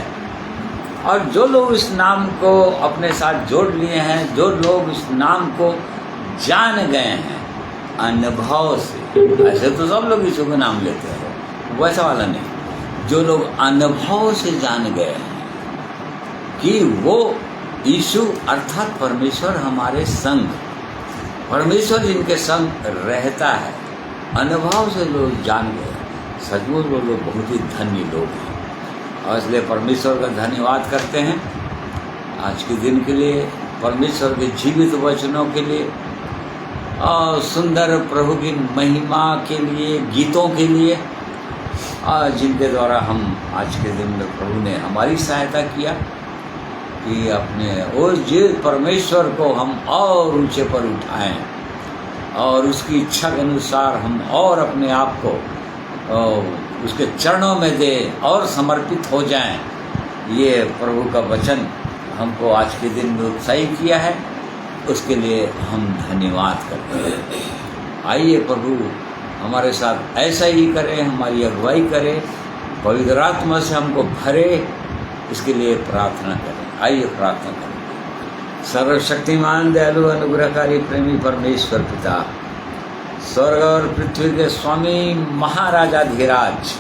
और जो लोग इस नाम को अपने साथ जोड़ लिए हैं, जो लोग इस नाम को जान गए हैं अनुभव से, ऐसे तो सब लोग यीशु का नाम लेते हैं, वैसा वाला नहीं, जो लोग अनुभव से जान गए हैं कि वो यीशु अर्थात परमेश्वर हमारे संग, परमेश्वर जिनके संग रहता है, अनुभव से लोग जान गए, सचमुच वो लोग बहुत ही धन्य लोग हैं। और इसलिए परमेश्वर का धन्यवाद करते हैं आज के दिन के लिए, परमेश्वर के जीवित वचनों के लिए और सुंदर प्रभु की महिमा के लिए, गीतों के लिए, जिनके द्वारा हम आज के दिन में प्रभु ने हमारी सहायता किया कि अपने उस जीवित परमेश्वर को हम और ऊंचे पर उठाएं और उसकी इच्छा के अनुसार हम और अपने आप को उसके चरणों में दें और समर्पित हो जाएं। ये प्रभु का वचन हमको आज के दिन में उत्साहित किया है, उसके लिए हम धन्यवाद करते हैं। आइए प्रभु हमारे साथ ऐसा ही करें, हमारी अगुवाई करें, पवित्र आत्मा से हमको भरे, इसके लिए प्रार्थना करें। आइए प्रार्थना करें। सर्वशक्तिमान दयालु अनुग्रहकारी प्रेमी परमेश्वर पिता, स्वर्ग और पृथ्वी के स्वामी महाराजाधिराज,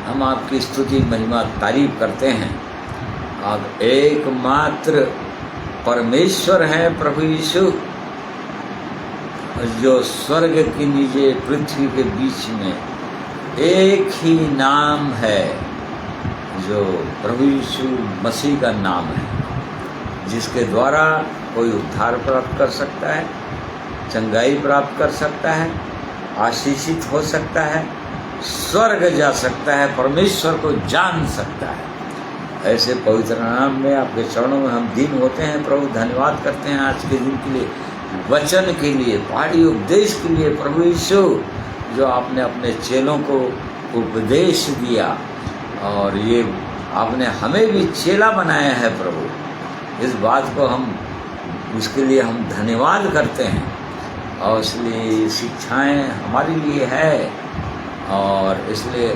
हम आपकी स्तुति महिमा तारीफ करते हैं। आप एकमात्र परमेश्वर हैं प्रभु यीशु, जो स्वर्ग के नीचे पृथ्वी के बीच में एक ही नाम है, जो प्रभु यीशु मसीह का नाम है, जिसके द्वारा कोई उद्धार प्राप्त कर सकता है, चंगाई प्राप्त कर सकता है, आशीषित हो सकता है, स्वर्ग जा सकता है, परमेश्वर को जान सकता है। ऐसे पवित्र नाम में आपके चरणों में हम दीन होते हैं प्रभु। धन्यवाद करते हैं आज के दिन के लिए, वचन के लिए, पहाड़ी उपदेश के लिए प्रभु यीशु, जो आपने अपने चेलों को उपदेश दिया और ये आपने हमें भी चेला बनाया है प्रभु। इस बात को हम, इसके लिए हम धन्यवाद करते हैं और इसलिए शिक्षाएं हमारे लिए है। और इसलिए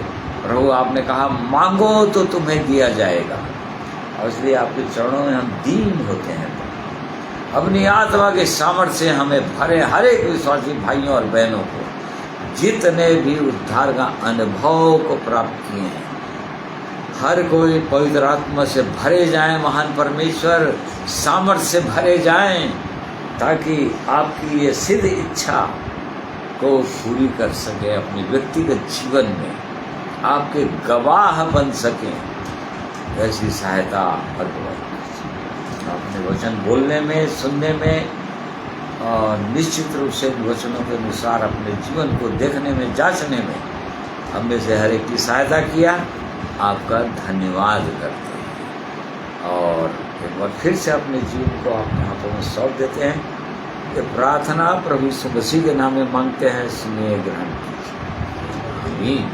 प्रभु आपने कहा मांगो तो तुम्हें दिया जाएगा, और इसलिए आपके चरणों में हम दीन होते हैं। अपनी आत्मा के सामर्थ्य से हमें भरे। हर एक विश्वासी भाइयों और बहनों को जितने भी उद्धार का अनुभव को प्राप्त किए हैं, हर कोई पवित्र आत्मा से भरे जाएं, महान परमेश्वर सामर्थ्य से भरे जाएं, ताकि आपकी ये सिद्ध इच्छा को पूरी कर सके अपने व्यक्तिगत जीवन में, आपके गवाह बन सकें। ऐसी सहायता भगवान अपने वचन बोलने में, सुनने में और निश्चित रूप से वचनों के अनुसार अपने जीवन को देखने में, जांचने में हमने से हर एक की सहायता किया। आपका धन्यवाद करते हैं और एक बार फिर से अपने जीवन को अपने हाथों में सौंप देते हैं। ये प्रार्थना प्रभु यीशु मसीह के नाम में मांगते हैं, सुनिए, ग्रहण कीजिए। आमीन।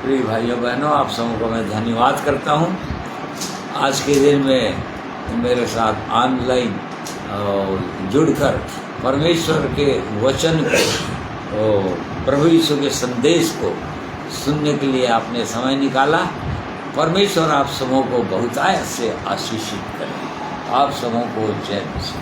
प्रिय भाइयों बहनों, आप सबों को मैं धन्यवाद करता हूँ। आज के दिन में मेरे साथ ऑनलाइन जुड़कर परमेश्वर के वचन को, प्रभु यीशु के संदेश को सुनने के लिए आपने समय निकाला। परमेश्वर आप सबों को बहुतायत से आशीषित करें। आप सबों को जय मसीह।